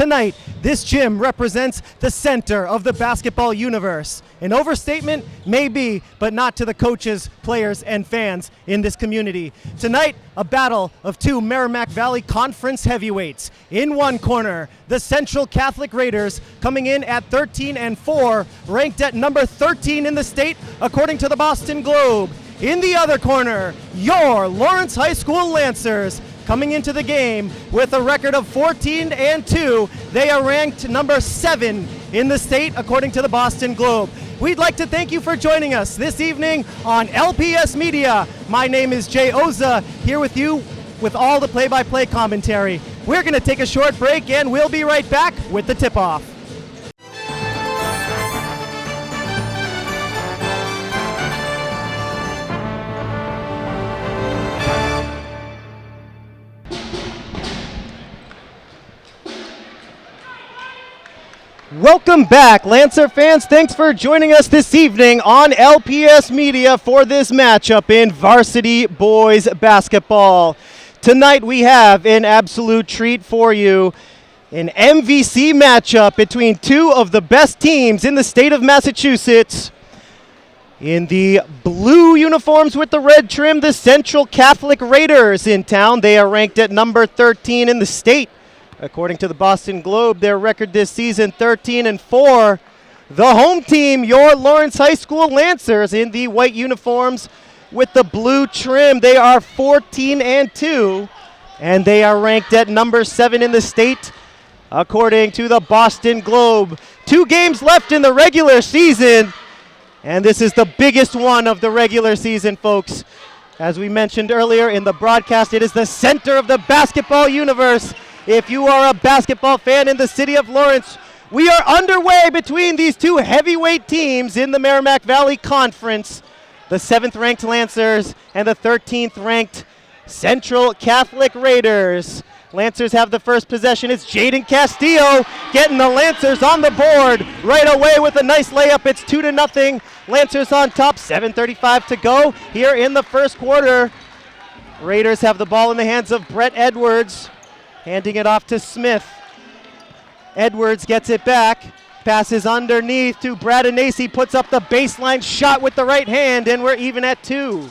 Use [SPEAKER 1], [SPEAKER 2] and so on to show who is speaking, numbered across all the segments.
[SPEAKER 1] Tonight, this gym represents the center of the basketball universe. An overstatement? Maybe, but not to the coaches, players, and fans in this community. Tonight, a battle of two Merrimack Valley Conference heavyweights. In one corner, the Central Catholic Raiders coming in at 13-4, ranked at number 13 in the state according to the Boston Globe. In the other corner, your Lawrence High School Lancers coming into the game with a record of 14-2. They are ranked number 7 in the state according to the Boston Globe. We'd like to thank you for joining us this evening on LPS Media. My name is Jay Oza, here with you with all the play-by-play commentary. We're going to take a short break and we'll be right back with the tip-off. Welcome back, Lancer fans. Thanks for joining us this evening on LPS Media for this matchup in varsity boys basketball. Tonight we have an absolute treat for you, an MVC matchup between two of the best teams in the state of Massachusetts. In the blue uniforms with the red trim, the Central Catholic Raiders in town. They are ranked at number 13 in the state. According to the Boston Globe, their record this season, 13-4. The home team, your Lawrence High School Lancers, in the white uniforms with the blue trim. They are 14-2, and they are ranked at number 7 in the state, according to the Boston Globe. 2 games left in the regular season, and this is the biggest one of the regular season, folks. As we mentioned earlier in the broadcast, it is the center of the basketball universe. If you are a basketball fan in the city of Lawrence, we are underway between these two heavyweight teams in the Merrimack Valley Conference, the 7th-ranked Lancers and the 13th-ranked Central Catholic Raiders. Lancers have the first possession. It's Jaden Castillo getting the Lancers on the board right away with a nice layup. It's 2-0. Lancers on top, 7:35 to go here in the first quarter. Raiders have the ball in the hands of Brett Edwards, handing it off to Smith. Edwards gets it back, passes underneath to Bradanacy, puts up the baseline shot with the right hand, and we're even at 2.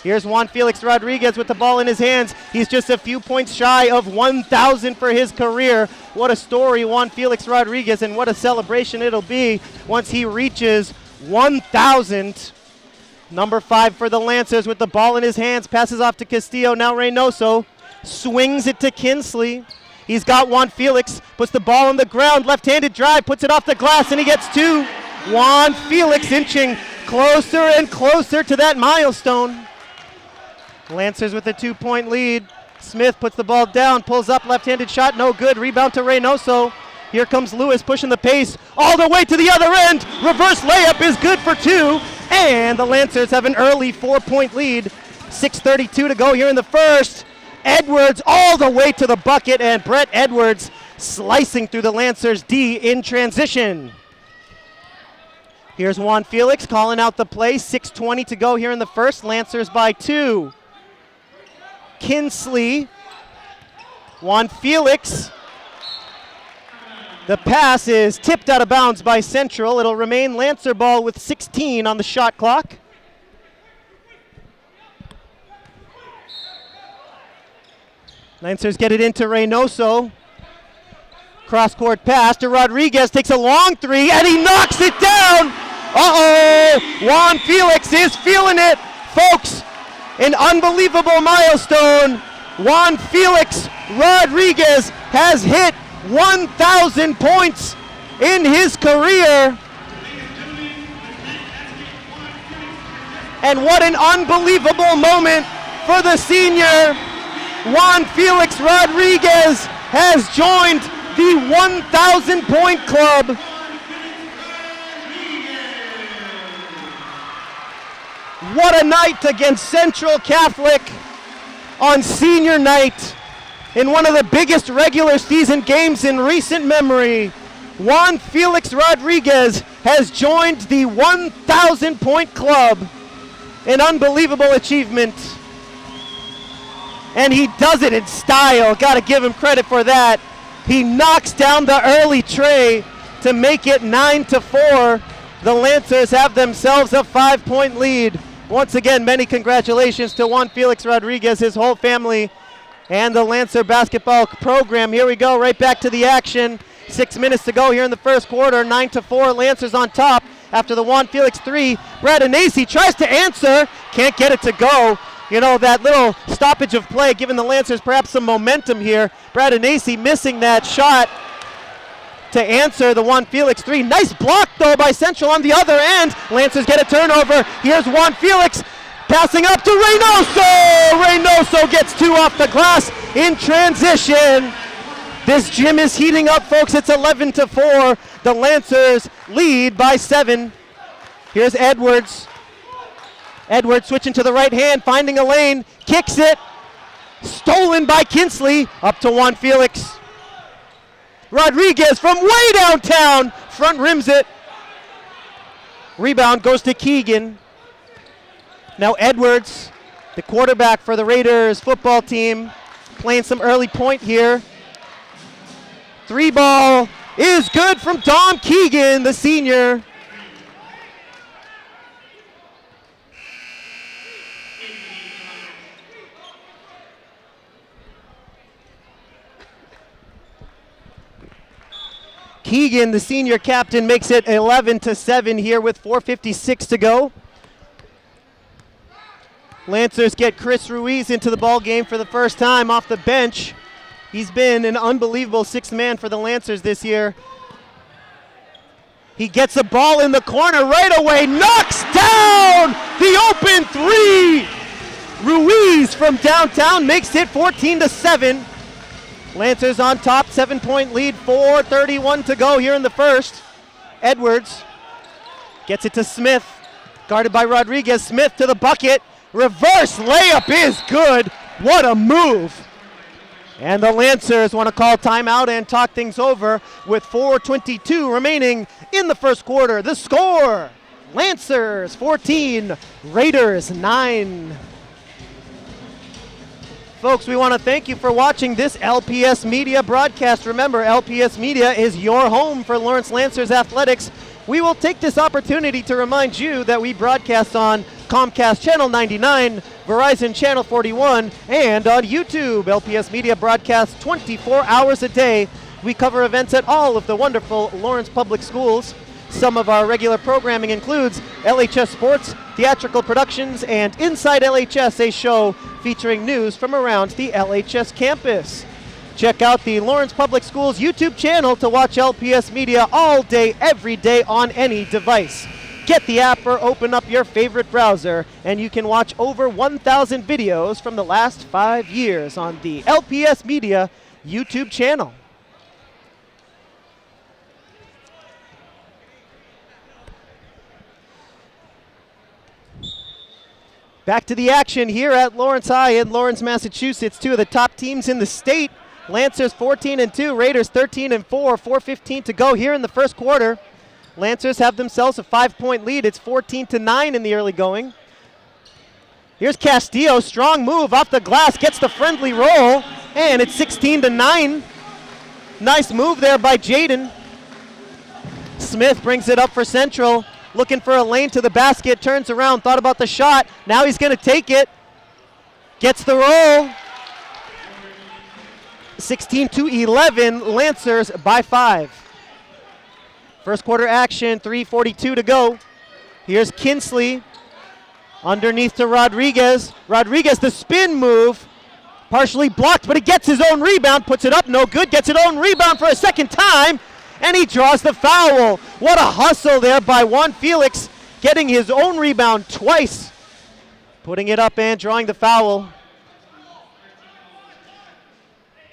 [SPEAKER 1] Here's Juan Felix Rodriguez with the ball in his hands. He's just a few points shy of 1,000 for his career. What a story, Juan Felix Rodriguez, and what a celebration it'll be once he reaches 1,000. Number 5 for the Lancers with the ball in his hands, passes off to Castillo, now Reynoso. Swings it to Kinsley. He's got Juan Felix, puts the ball on the ground, left-handed drive, puts it off the glass, and he gets 2. Juan Felix inching closer and closer to that milestone. Lancers with a 2-point lead. Smith puts the ball down, pulls up, left-handed shot, no good. Rebound to Reynoso. Here comes Lewis pushing the pace all the way to the other end. Reverse layup is good for 2, and the Lancers have an early 4-point lead. 6:32 to go here in the first. Edwards all the way to the bucket, and Brett Edwards slicing through the Lancers D in transition. Here's Juan Felix calling out the play. 6:20 to go here in the first. Lancers by 2. Kinsley. Juan Felix. The pass is tipped out of bounds by Central. It'll remain Lancer ball with 16 on the shot clock. Lancers get it into Reynoso. Cross-court pass to Rodriguez, takes a long 3, and he knocks it down! Uh-oh! Juan Felix is feeling it! Folks, an unbelievable milestone. Juan Felix Rodriguez has hit 1,000 points in his career. And what an unbelievable moment for the senior. Juan Felix Rodriguez has joined the 1,000-point club. What a night against Central Catholic on senior night in one of the biggest regular season games in recent memory. Juan Felix Rodriguez has joined the 1,000-point club. An unbelievable achievement. And he does it in style. Got to give him credit for that. He knocks down the early tray to make it 9-4. The Lancers have themselves a 5-point lead. Once again, many congratulations to Juan Felix Rodriguez, his whole family, and the Lancer basketball program. Here we go, right back to the action. 6 minutes to go here in the first quarter. 9-4, Lancers on top after the Juan Felix three. Brad Anasi tries to answer, can't get it to go. You know, that little stoppage of play giving the Lancers perhaps some momentum here. Brad Anasi missing that shot to answer the Juan Felix three. Nice block though by Central on the other end. Lancers get a turnover. Here's Juan Felix passing up to Reynoso. Reynoso gets two off the glass in transition. This gym is heating up, folks. It's 11-4. The Lancers lead by 7. Here's Edwards. Edwards switching to the right hand, finding a lane, kicks it. Stolen by Kinsley, up to Juan Felix. Rodriguez from way downtown, front rims it. Rebound goes to Keegan. Now Edwards, the quarterback for the Raiders football team, playing some early point here. Three ball is good from Dom Keegan, the senior. Keegan, the senior captain, makes it 11-7 here with 4:56 to go. Lancers get Chris Ruiz into the ball game for the first time off the bench. He's been an unbelievable sixth man for the Lancers this year. He gets a ball in the corner right away, knocks down the open three. Ruiz from downtown makes it 14-7. Lancers on top, 7-point lead, 4:31 to go here in the first. Edwards gets it to Smith, guarded by Rodriguez. Smith to the bucket, reverse layup is good. What a move. And the Lancers want to call timeout and talk things over with 4:22 remaining in the first quarter. The score, Lancers 14, Raiders 9. Folks, we want to thank you for watching this LPS Media broadcast. Remember, LPS Media is your home for Lawrence Lancers athletics. We will take this opportunity to remind you that we broadcast on Comcast Channel 99, Verizon Channel 41, and on YouTube. LPS Media broadcasts 24 hours a day. We cover events at all of the wonderful Lawrence Public Schools. Some of our regular programming includes LHS Sports, Theatrical Productions, and Inside LHS, a show featuring news from around the LHS campus. Check out the Lawrence Public Schools YouTube channel to watch LPS Media all day, every day on any device. Get the app or open up your favorite browser, and you can watch over 1,000 videos from the last 5 years on the LPS Media YouTube channel. Back to the action here at Lawrence High in Lawrence, Massachusetts. Two of the top teams in the state. Lancers 14-2, Raiders 13-4, 4:15 to go here in the first quarter. Lancers have themselves a 5-point lead. It's 14-9 in the early going. Here's Castillo, strong move off the glass, gets the friendly roll, and it's 16-9. Nice move there by Jaden. Smith brings it up for Central. Looking for a lane to the basket, turns around, thought about the shot. Now he's going to take it. Gets the roll. 16-11, Lancers by 5. First quarter action, 3:42 to go. Here's Kinsley. Underneath to Rodriguez. Rodriguez, the spin move. Partially blocked, but he gets his own rebound. Puts it up, no good. Gets his own rebound for a second time. And he draws the foul. What a hustle there by Juan Felix, getting his own rebound twice. Putting it up and drawing the foul.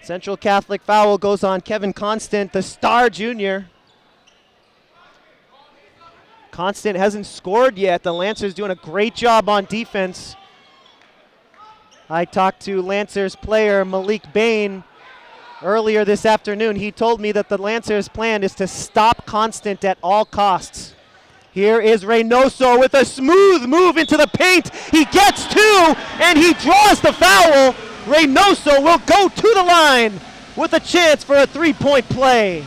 [SPEAKER 1] Central Catholic foul goes on Kevin Constant, the star junior. Constant hasn't scored yet. The Lancers doing a great job on defense. I talked to Lancers player Malik Bain earlier this afternoon. He told me that the Lancers' plan is to stop Constant at all costs. Here is Reynoso with a smooth move into the paint. He gets two, and he draws the foul. Reynoso will go to the line with a chance for a three-point play.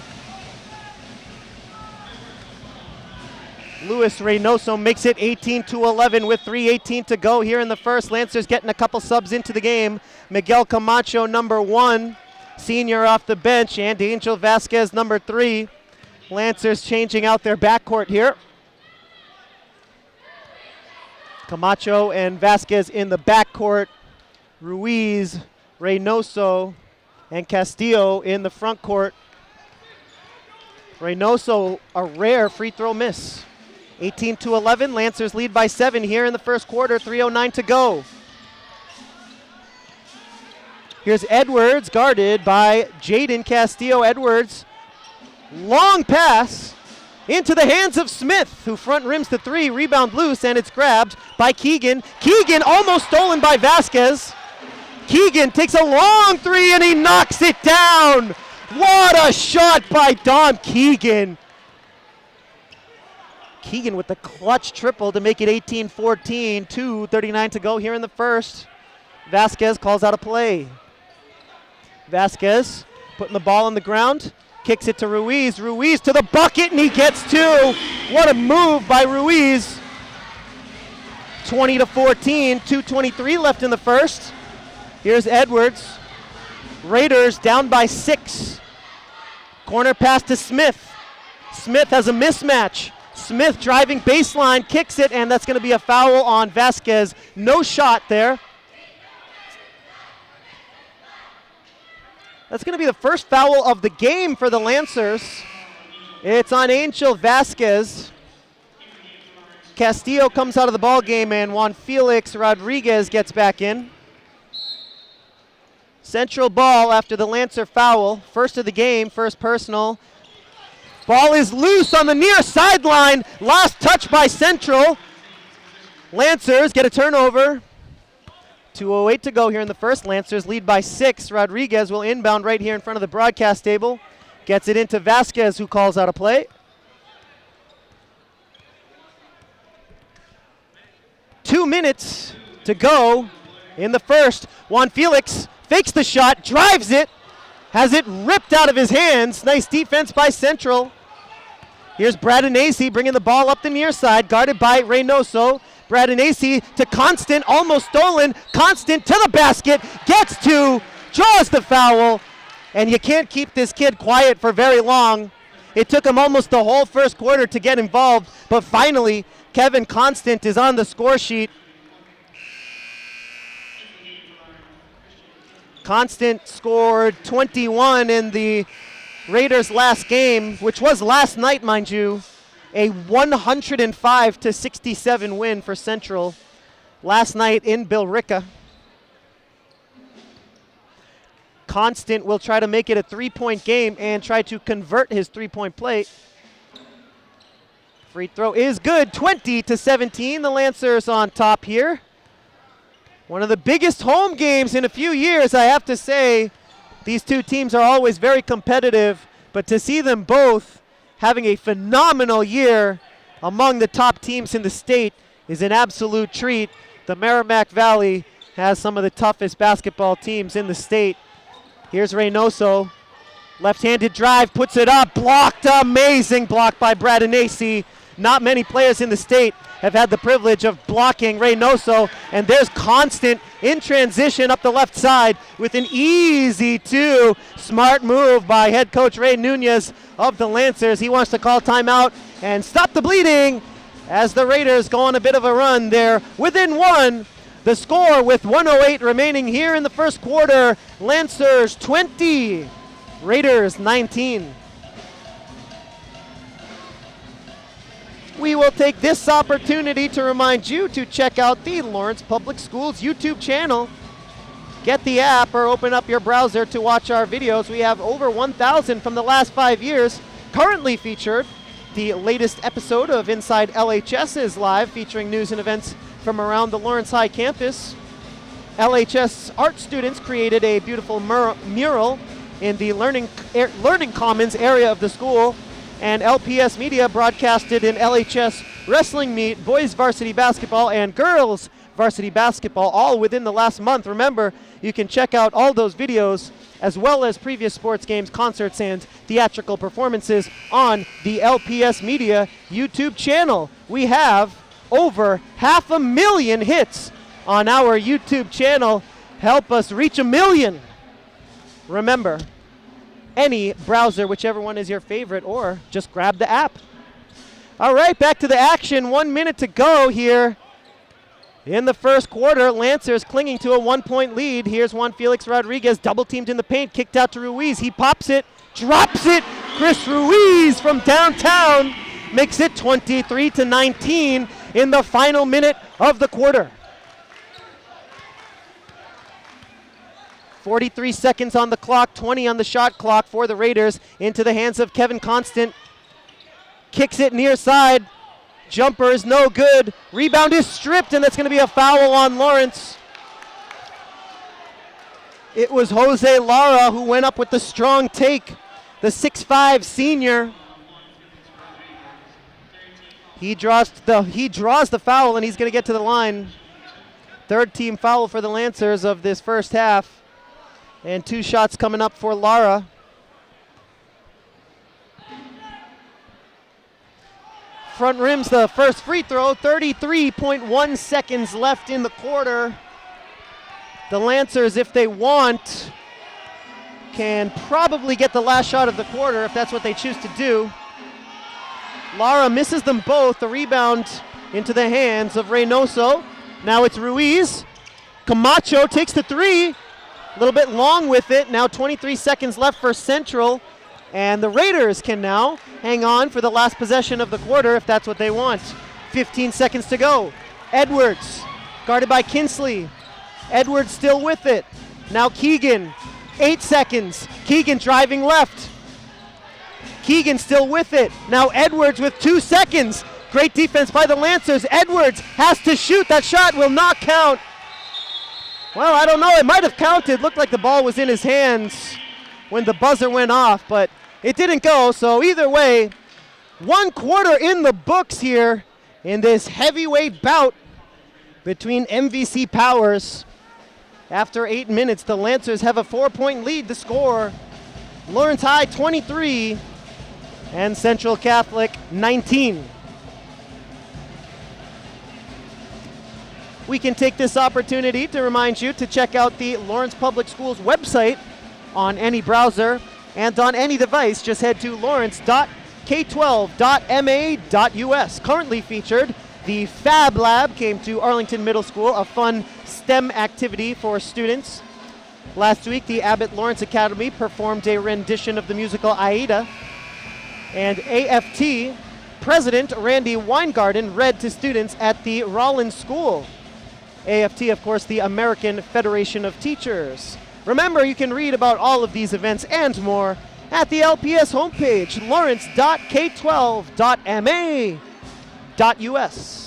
[SPEAKER 1] Luis Reynoso makes it 18-11 with 3:18 to go here in the first. Lancers getting a couple subs into the game. Miguel Camacho, number 1, senior off the bench, and Angel Vasquez, number 3. Lancers changing out their backcourt here. Camacho and Vasquez in the backcourt. Ruiz, Reynoso, and Castillo in the front court. Reynoso, a rare free throw miss. 18-11, Lancers lead by 7 here in the first quarter, 3:09 to go. Here's Edwards, guarded by Jaden Castillo. Edwards, long pass into the hands of Smith, who front rims the 3, rebound loose, and it's grabbed by Keegan. Keegan almost stolen by Vasquez. Keegan takes a long 3 and he knocks it down. What a shot by Dom Keegan. Keegan with the clutch triple to make it 18-14, 2:39 to go here in the first. Vasquez calls out a play. Vasquez putting the ball on the ground, kicks it to Ruiz. Ruiz to the bucket and he gets 2. What a move by Ruiz. 20-14, 2:23 left in the first. Here's Edwards. Raiders down by 6. Corner pass to Smith. Smith has a mismatch. Smith driving baseline, kicks it, and that's going to be a foul on Vasquez. No shot there. That's going to be the first foul of the game for the Lancers. It's on Angel Vasquez. Castillo comes out of the ball game, and Juan Felix Rodriguez gets back in. Central ball after the Lancer foul. First of the game, first personal. Ball is loose on the near sideline. Last touch by Central. Lancers get a turnover. 2:08 to go here in the first. Lancers lead by 6. Rodriguez will inbound right here in front of the broadcast table. Gets it into Vasquez, who calls out a play. 2 minutes to go in the first. Juan Felix fakes the shot, drives it, has it ripped out of his hands. Nice defense by Central. Here's Bradinacci bringing the ball up the near side, guarded by Reynoso. Bradinacci to Constant, almost stolen. Constant to the basket, gets 2, draws the foul, and you can't keep this kid quiet for very long. It took him almost the whole first quarter to get involved, but finally, Kevin Constant is on the score sheet. Constant scored 21 in the Raiders' last game, which was last night, mind you. A 105-67 win for Central last night in Billerica. Constant will try to make it a 3-point game and try to convert his 3-point play. Free throw is good, 20-17. The Lancers on top here. One of the biggest home games in a few years, I have to say. These two teams are always very competitive, but to see them both having a phenomenal year among the top teams in the state is an absolute treat. The Merrimack Valley has some of the toughest basketball teams in the state. Here's Reynoso. Left-handed drive, puts it up, blocked, amazing block by Bradinacci. Not many players in the state have had the privilege of blocking Reynoso, and there's Constant in transition up the left side with an easy 2. Smart move by head coach Ray Nunez of the Lancers. He wants to call timeout and stop the bleeding as the Raiders go on a bit of a run. They're within 1. The score with 1:08 remaining here in the first quarter. Lancers 20, Raiders 19. We will take this opportunity to remind you to check out the Lawrence Public Schools YouTube channel. Get the app or open up your browser to watch our videos. We have over 1,000 from the last 5 years currently featured. The latest episode of Inside LHS is live, featuring news and events from around the Lawrence High campus. LHS art students created a beautiful mural in the Learning Commons area of the school. And LPS Media broadcasted an LHS wrestling meet, boys varsity basketball and girls varsity basketball, all within the last month. Remember, you can check out all those videos as well as previous sports games, concerts, and theatrical performances on the LPS Media YouTube channel. We have over 500,000 hits on our YouTube channel. Help us reach 1 million. Remember, any browser, whichever one is your favorite, or just grab the app. All right, back to the action. 1 minute to go here in the first quarter. Lancers clinging to a 1-point lead. Here's Juan Felix Rodriguez, double teamed in the paint, kicked out to Ruiz. He pops it, drops it. Chris Ruiz from downtown makes it 23-19 in the final minute of the quarter. 43 seconds on the clock, 20 on the shot clock for the Raiders. Into the hands of Kevin Constant. Kicks it near side. Jumper is no good. Rebound is stripped, and that's going to be a foul on Lawrence. It was Jose Lara who went up with the strong take, the 6'5" senior. He draws the foul, and he's going to get to the line. Third team foul for the Lancers of this first half. And 2 shots coming up for Lara. Front rims the first free throw, 33.1 seconds left in the quarter. The Lancers, if they want, can probably get the last shot of the quarter if that's what they choose to do. Lara misses them both. The rebound into the hands of Reynoso. Now it's Ruiz. Camacho takes the 3. A little bit long with it. Now 23 seconds left for Central. And the Raiders can now hang on for the last possession of the quarter if that's what they want. 15 seconds to go. Edwards, guarded by Kinsley. Edwards still with it. Now Keegan, 8 seconds. Keegan driving left. Keegan still with it. Now Edwards with 2 seconds. Great defense by the Lancers. Edwards has to shoot. That shot will not count. Well, I don't know. It might have counted. Looked like the ball was in his hands when the buzzer went off, but it didn't go. So either way, 1 quarter in the books here in this heavyweight bout between MVC powers. After 8 minutes, the Lancers have a 4-point lead to score. Lawrence High 23 and Central Catholic 19. We can take this opportunity to remind you to check out the Lawrence Public Schools website on any browser and on any device. Just head to lawrence.k12.ma.us. Currently featured, the Fab Lab came to Arlington Middle School, a fun STEM activity for students. Last week, the Abbott Lawrence Academy performed a rendition of the musical Aida, and AFT President Randy Weingarten read to students at the Rollins School. AFT, of course, the American Federation of Teachers. Remember, you can read about all of these events and more at the LPS homepage, lawrence.k12.ma.us.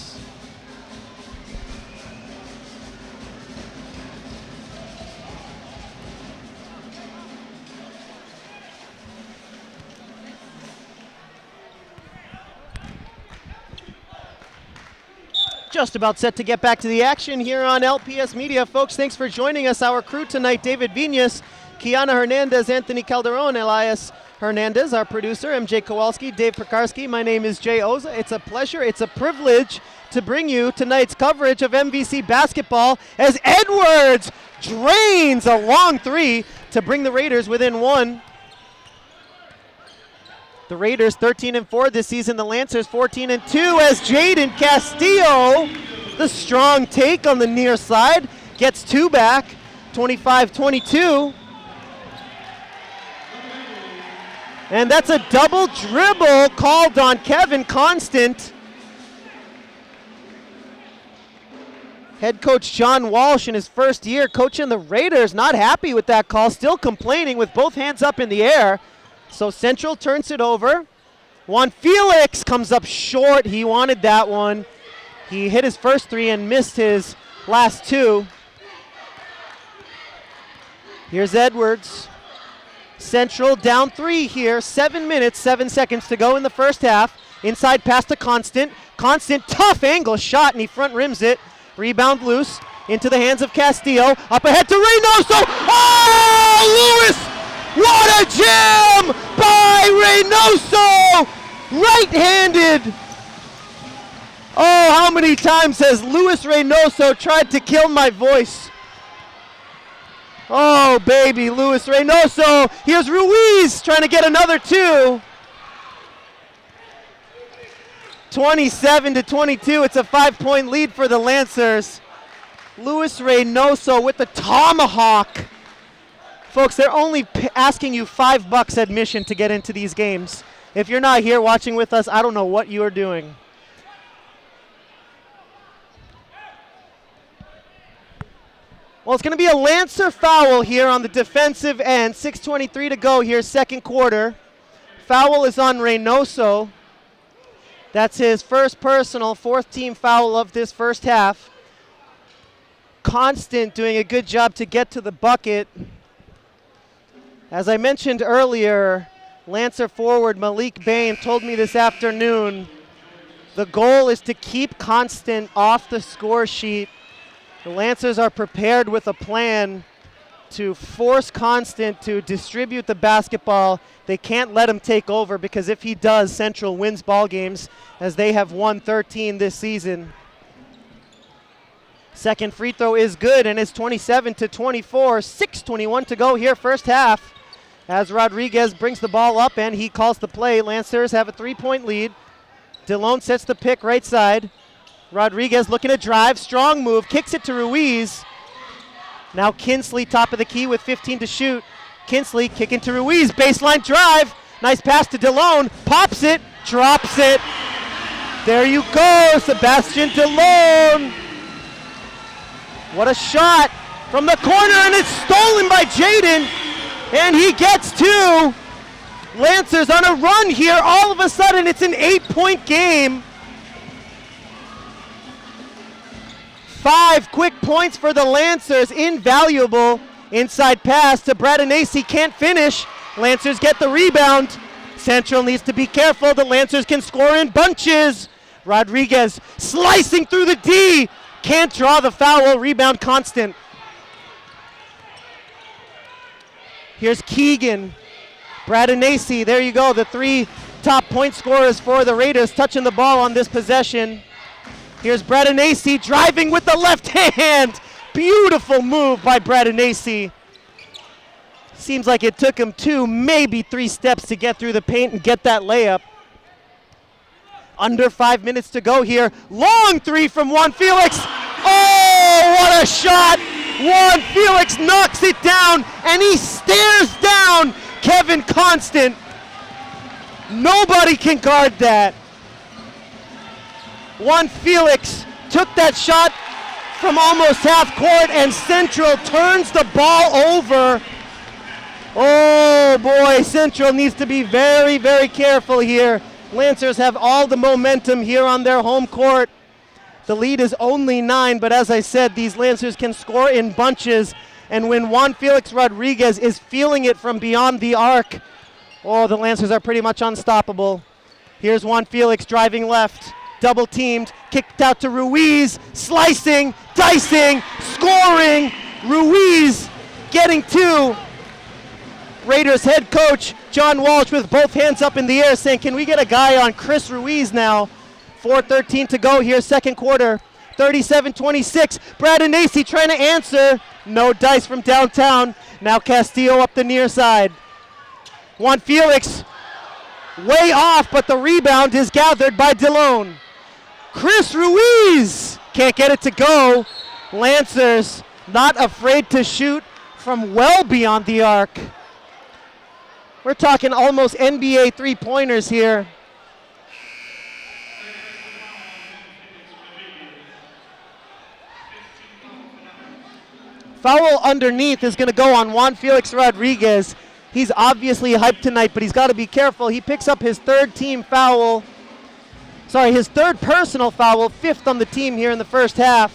[SPEAKER 1] Just about set to get back to the action here on LPS Media. Folks, thanks for joining us. Our crew tonight, David Vinas, Kiana Hernandez, Anthony Calderon, Elias Hernandez, our producer, MJ Kowalski, Dave Pekarski. My name is Jay Oza. It's a pleasure, it's a privilege to bring you tonight's coverage of MVC basketball as Edwards drains a long 3 to bring the Raiders within 1. The Raiders 13-4 this season. The Lancers 14-2 as Jaden Castillo, the strong take on the near side, gets 2 back, 25-22. And that's a double dribble called on Kevin Constant. Head coach John Walsh in his first year coaching the Raiders, not happy with that call, still complaining with both hands up in the air. So Central turns it over. Juan Felix comes up short. He wanted that one. He hit his first 3 and missed his last 2. Here's Edwards. Central down 3 here. 7 minutes, 7 seconds to go in the first half. Inside pass to Constant. Constant, tough angle shot, and he front rims it. Rebound loose into the hands of Castillo. Up ahead to Reynoso. Oh, Lewis! What a jam by Reynoso! Right-handed. Oh, how many times has Luis Reynoso tried to kill my voice? Oh, baby, Luis Reynoso. Here's Ruiz trying to get another 2. 27-22. It's a 5-point lead for the Lancers. Luis Reynoso with the tomahawk. Folks, they're only asking you $5 admission to get into these games. If you're not here watching with us, I don't know what you are doing. Well, it's going to be a Lancer foul here on the defensive end. 6:23 to go here, second quarter. Foul is on Reynoso. That's his first personal, 4th team foul of this first half. Constant doing a good job to get to the bucket. As I mentioned earlier, Lancer forward Malik Bain told me this afternoon the goal is to keep Constant off the score sheet. The Lancers are prepared with a plan to force Constant to distribute the basketball. They can't let him take over because if he does, Central wins ball games as they have won 13 this season. Second free throw is good and it's 27-24. 6:21 to go here, first half. As Rodriguez brings the ball up and he calls the play. Lancers have a 3-point lead. DeLone sets the pick right side. Rodriguez looking to drive, strong move, kicks it to Ruiz. Now Kinsley, top of the key with 15 to shoot. Kinsley kicking to Ruiz, baseline drive. Nice pass to DeLone, pops it, drops it. There you go, Sebastian DeLone. What a shot from the corner, and it's stolen by Jaden, and he gets 2. Lancers on a run here. All of a sudden, it's an 8-point game. 5 quick points for the Lancers, invaluable. Inside pass to Bradanacy, can't finish. Lancers get the rebound. Central needs to be careful. The Lancers can score in bunches. Rodriguez slicing through the D. Can't draw the foul, rebound Constant. Here's Keegan. Bradanacy, there you go. The 3 top point scorers for the Raiders touching the ball on this possession. Here's Bradanacy driving with the left hand. Beautiful move by Bradanacy. Seems like it took him 2, maybe 3 steps to get through the paint and get that layup. Under 5 minutes to go here. Long 3 from Juan Felix. Oh, what a shot. Juan Felix knocks it down and he stares down Kevin Constant. Nobody can guard that. Juan Felix took that shot from almost half court and Central turns the ball over. Oh boy, Central needs to be very, very careful here. Lancers have all the momentum here on their home court. The lead is only 9, but as I said, these Lancers can score in bunches. And when Juan Felix Rodriguez is feeling it from beyond the arc, oh, the Lancers are pretty much unstoppable. Here's Juan Felix driving left. Double teamed, kicked out to Ruiz, slicing, dicing, scoring. Ruiz getting 2. Raiders head coach John Walsh with both hands up in the air saying, can we get a guy on Chris Ruiz now? 4:13 to go here, second quarter. 37-26. Bradanacy trying to answer. No dice from downtown. Now Castillo up the near side. Juan Felix way off, but the rebound is gathered by DeLone. Chris Ruiz can't get it to go. Lancers not afraid to shoot from well beyond the arc. We're talking almost NBA 3-pointers here. Foul underneath is going to go on Juan Felix Rodriguez. He's obviously hyped tonight, but he's got to be careful. He picks up his 3rd team foul. His 3rd personal foul, 5th on the team here in the first half.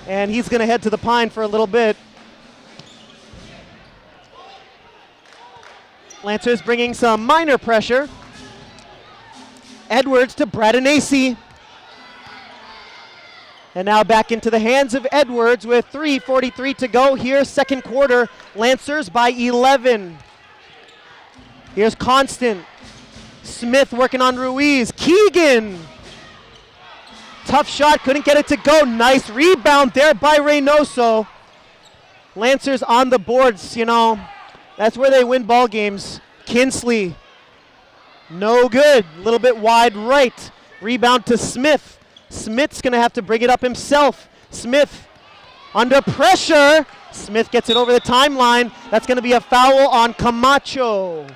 [SPEAKER 1] And he's going to head to the Pine for a little bit. Lancers bringing some minor pressure. Edwards to Bradanacy. And now back into the hands of Edwards with 3:43 to go here, second quarter. Lancers by 11. Here's Constant. Smith working on Ruiz. Keegan. Tough shot, couldn't get it to go. Nice rebound there by Reynoso. Lancers on the boards, you know, that's where they win ball games. Kinsley. No good. A little bit wide right. Rebound to Smith. Smith's going to have to bring it up himself. Smith under pressure. Smith gets it over the timeline. That's going to be a foul on Camacho.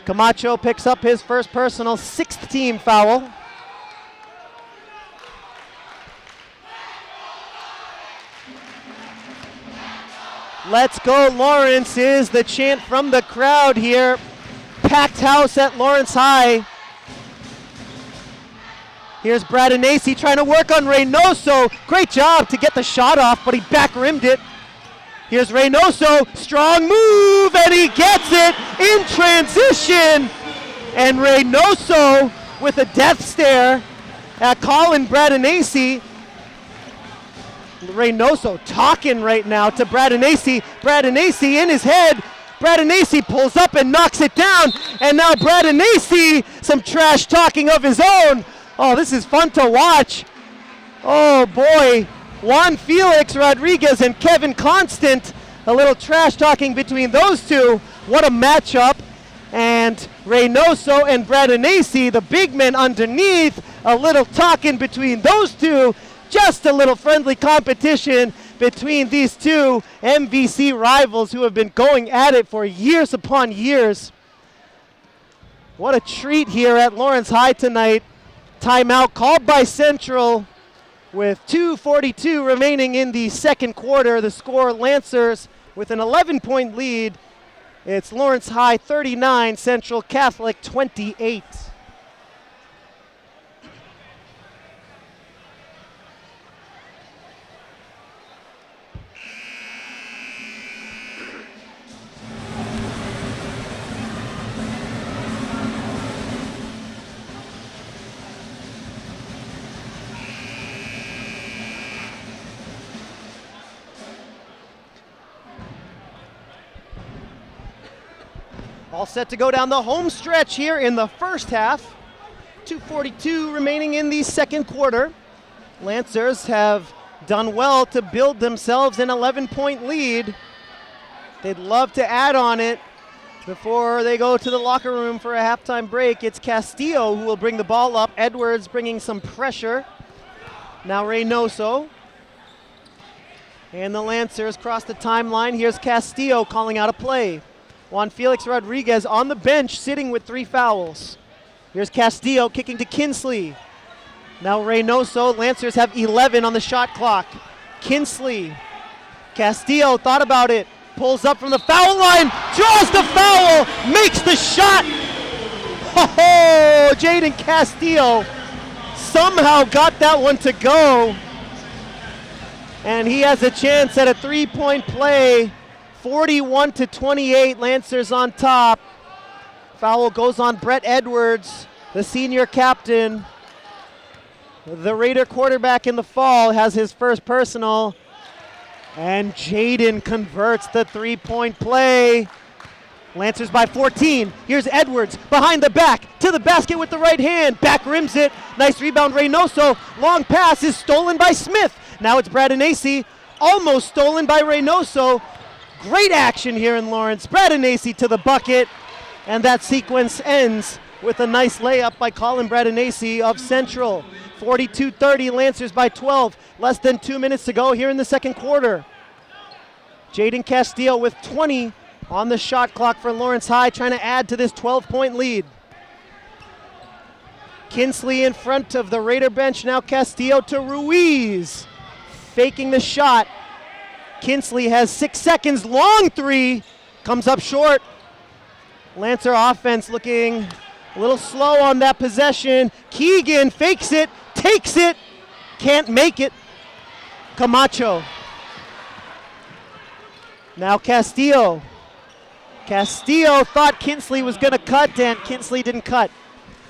[SPEAKER 1] Camacho picks up his first personal, 6th team foul. Let's go Lawrence is the chant from the crowd here. Packed house at Lawrence High. Here's Bradinacci trying to work on Reynoso. Great job to get the shot off, but he back rimmed it. Here's Reynoso, strong move, and he gets it in transition. And Reynoso with a death stare at Colin Bradinacci. Reynoso talking right now to Bradinacci. Bradinacci in his head. Bradinacci pulls up and knocks it down. And now Bradinacci, some trash talking of his own. Oh, this is fun to watch. Oh boy. Juan Felix Rodriguez and Kevin Constant. A little trash talking between those two. What a matchup. And Reynoso and Bradinacci, the big men underneath. A little talking between those two. Just a little friendly competition between these two MVC rivals who have been going at it for years upon years. What a treat here at Lawrence High tonight. Timeout called by Central with 2:42 remaining in the second quarter. The score, Lancers with an 11-point lead. It's Lawrence High 39, Central Catholic 28. All set to go down the home stretch here in the first half. 2:42 remaining in the second quarter. Lancers have done well to build themselves an 11-point lead. They'd love to add on it before they go to the locker room for a halftime break. It's Castillo who will bring the ball up. Edwards bringing some pressure. Now Reynoso. And the Lancers cross the timeline. Here's Castillo calling out a play. Juan Felix Rodriguez on the bench sitting with 3 fouls. Here's Castillo kicking to Kinsley. Now Reynoso. Lancers have 11 on the shot clock. Kinsley. Castillo thought about it. Pulls up from the foul line. Draws the foul. Makes the shot. Oh, Jaden Castillo somehow got that one to go. And he has a chance at a 3-point play. 41-28, Lancers on top. Foul goes on Brett Edwards, the senior captain. The Raider quarterback in the fall has his first personal. And Jaden converts the 3-point play. Lancers by 14. Here's Edwards behind the back to the basket with the right hand. Back rims it. Nice rebound, Reynoso. Long pass is stolen by Smith. Now it's Bradinacci. Almost stolen by Reynoso. Great action here in Lawrence. Bradinacci to the bucket. And that sequence ends with a nice layup by Colin Bradinacci of Central. 42-30, Lancers by 12. Less than 2 minutes to go here in the second quarter. Jaden Castillo with 20 on the shot clock for Lawrence High, trying to add to this 12-point lead. Kinsley in front of the Raider bench. Now Castillo to Ruiz. Faking the shot. Kinsley has 6 seconds. Long three. Comes up short. Lancer offense looking a little slow on that possession. Keegan fakes it. Takes it. Can't make it. Camacho. Now Castillo. Castillo thought Kinsley was going to cut, and Kinsley didn't cut.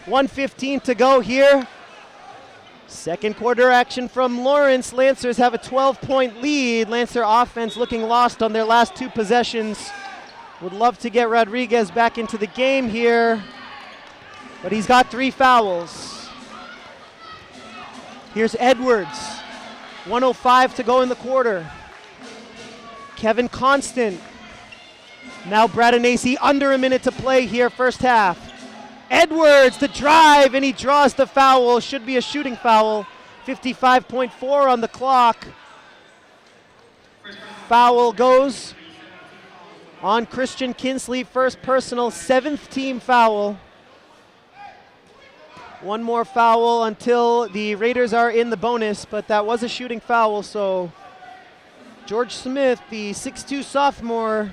[SPEAKER 1] 1:15 to go here. Second quarter action from Lawrence. Lancers have a 12-point lead. Lancer offense looking lost on their last two possessions. Would love to get Rodriguez back into the game here, but he's got 3 fouls. Here's Edwards. 1:05 to go in the quarter. Kevin Constant. Now Bradanacy under a minute to play here, first half. Edwards, the drive, and he draws the foul. Should be a shooting foul. 55.4 on the clock. Foul goes on Christian Kinsley, first personal, 7th team foul. One more foul until the Raiders are in the bonus, but that was a shooting foul, so George Smith, the 6'2 sophomore,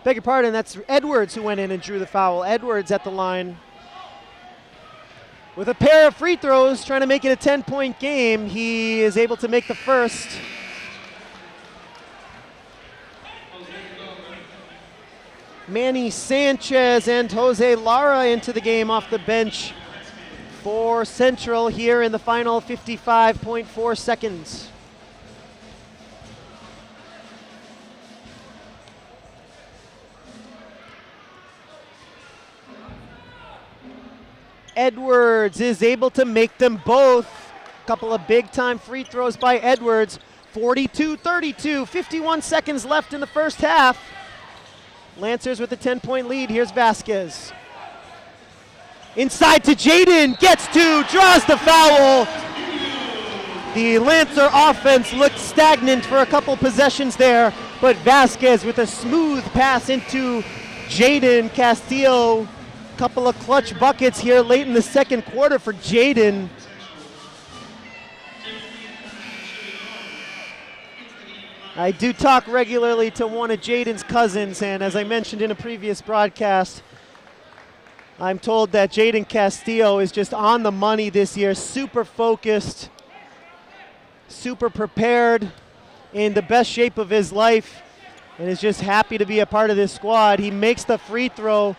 [SPEAKER 1] beg your pardon, that's Edwards who went in and drew the foul. Edwards at the line with a pair of free throws, trying to make it a 10-point game. He is able to make the first. Manny Sanchez and Jose Lara into the game off the bench for Central here in the final 55.4 seconds. Edwards is able to make them both. A couple of big-time free throws by Edwards. 42-32, 51 seconds left in the first half. Lancers with a 10-point lead. Here's Vasquez. Inside to Jaden, gets to, draws the foul. The Lancer offense looked stagnant for a couple possessions there, but Vasquez with a smooth pass into Jaden Castillo. Couple of clutch buckets here late in the second quarter for Jaden. I do talk regularly to one of Jaden's cousins, and as I mentioned in a previous broadcast, I'm told that Jaden Castillo is just on the money this year, super focused, super prepared, in the best shape of his life, and is just happy to be a part of this squad. He makes the free throw.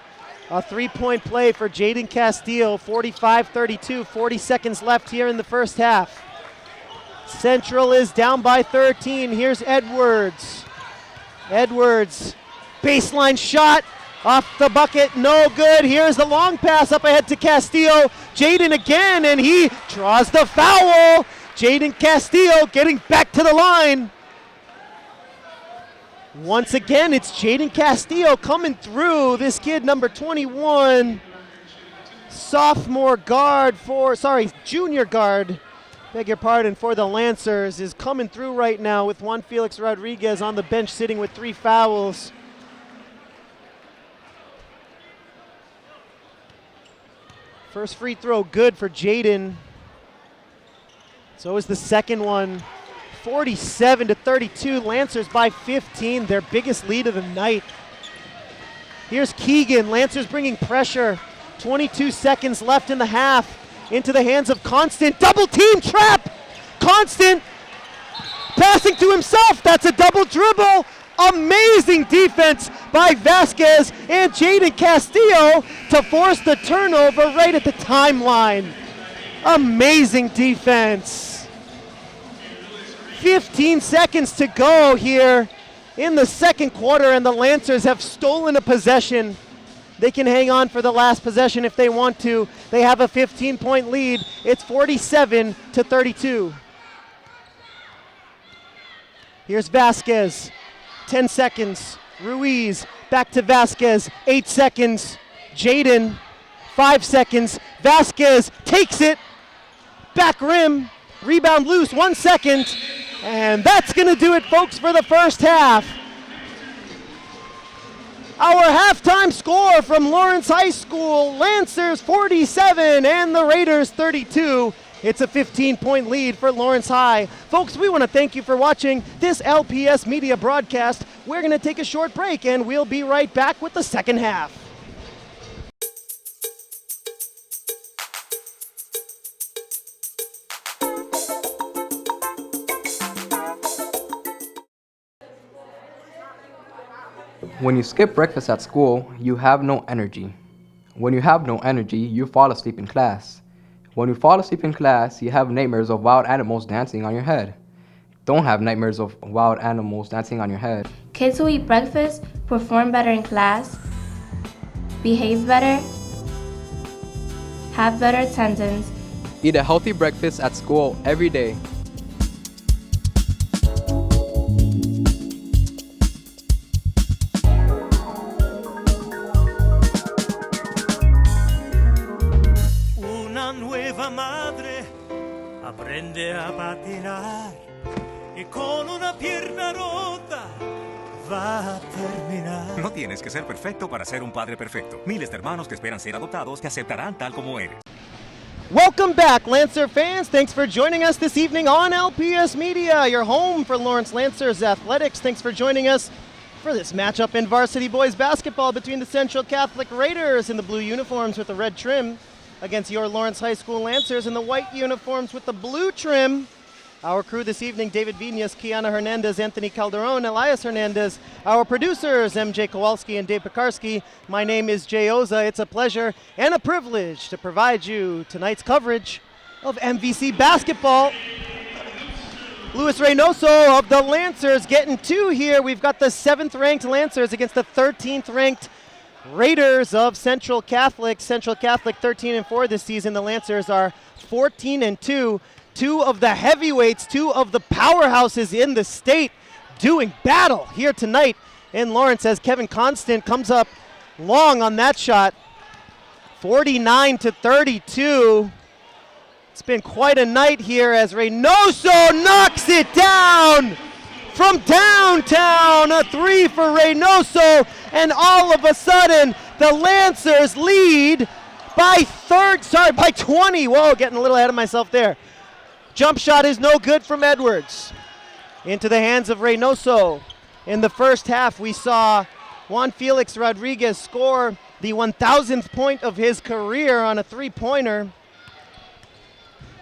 [SPEAKER 1] A 3-point play for Jaden Castillo, 45-32, 40 seconds left here in the first half. Central is down by 13. Here's Edwards. Edwards, baseline shot, off the bucket, no good. Here's the long pass up ahead to Castillo. Jaden again, and he draws the foul. Jaden Castillo getting back to the line. Once again, it's Jaden Castillo coming through. This kid, number 21, junior guard, beg your pardon, for the Lancers, is coming through right now with Juan Felix Rodriguez on the bench sitting with 3 fouls. First free throw good for Jaden. So is the second one. 47-32, Lancers by 15, their biggest lead of the night. Here's Keegan, Lancers bringing pressure. 22 seconds left in the half. Into the hands of Constant, double team trap! Constant passing to himself, that's a double dribble. Amazing defense by Vasquez and Jaden Castillo to force the turnover right at the timeline. Amazing defense. 15 seconds to go here in the second quarter, and the Lancers have stolen a possession. They can hang on for the last possession if they want to. They have a 15-point lead. It's 47-32. Here's Vasquez. 10 seconds. Ruiz back to Vasquez. 8 seconds. Jaden. 5 seconds. Vasquez takes it. Back rim. Rebound loose. 1 second. And that's going to do it, folks, for the first half. Our halftime score from Lawrence High School, Lancers 47 and the Raiders 32. It's a 15-point lead for Lawrence High. Folks, we want to thank you for watching this LPS Media broadcast. We're going to take a short break, and we'll be right back with the second half.
[SPEAKER 2] When you skip breakfast at school, you have no energy. When you have no energy, you fall asleep in class. When you fall asleep in class, you have nightmares of wild animals dancing on your head. Don't have nightmares of wild animals dancing on your head.
[SPEAKER 3] Kids who eat breakfast perform better in class, behave better, have better attendance.
[SPEAKER 2] Eat a healthy breakfast at school every day.
[SPEAKER 4] Una nueva madre aprende a patinar y con una pierna rota va a terminar.
[SPEAKER 5] No tienes que ser perfecto para ser un padre perfecto. Miles de hermanos que esperan ser adoptados te aceptarán tal como eres.
[SPEAKER 1] Welcome back, Lancer fans. Thanks for joining us this evening on LPS Media, your home for Lawrence Lancers Athletics. Thanks for joining us for this matchup in varsity boys basketball between the Central Catholic Raiders in the blue uniforms with the red trim against your Lawrence High School Lancers in the white uniforms with the blue trim. Our crew this evening, David Vinas, Kiana Hernandez, Anthony Calderon, Elias Hernandez. Our producers, MJ Kowalski and Dave Pekarsky. My name is Jay Oza. It's a pleasure and a privilege to provide you tonight's coverage of MVC basketball. Luis Reynoso of the Lancers getting two here. We've got the 7th-ranked Lancers against the 13th-ranked Raiders of Central Catholic. Central Catholic 13-4 this season. The Lancers are 14-2. Two of the heavyweights, two of the powerhouses in the state doing battle here tonight in Lawrence as Kevin Constant comes up long on that shot. 49-32. It's been quite a night here as Reynoso knocks it down from downtown. A three for Reynoso, and all of a sudden the Lancers lead by 20. Whoa, getting a little ahead of myself there. Jump shot is no good from Edwards. Into the hands of Reynoso. In the first half, we saw Juan Felix Rodriguez score the 1,000th point of his career on a three-pointer.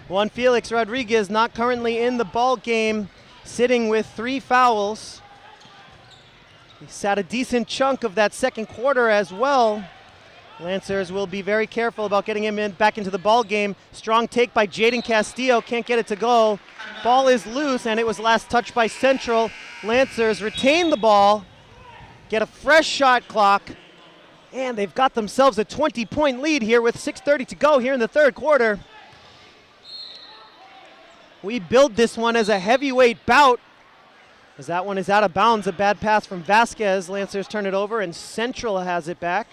[SPEAKER 1] Juan Felix Rodriguez not currently in the ball game, sitting with 3 fouls. He sat a decent chunk of that second quarter as well. Lancers will be very careful about getting him back into the ball game. Strong take by Jaden Castillo, can't get it to go. Ball is loose, and it was last touched by Central. Lancers retain the ball, get a fresh shot clock, and they've got themselves a 20-point lead here with 6:30 to go here in the third quarter. We build this one as a heavyweight bout, as that one is out of bounds. A bad pass from Vasquez. Lancers turn it over, and Central has it back.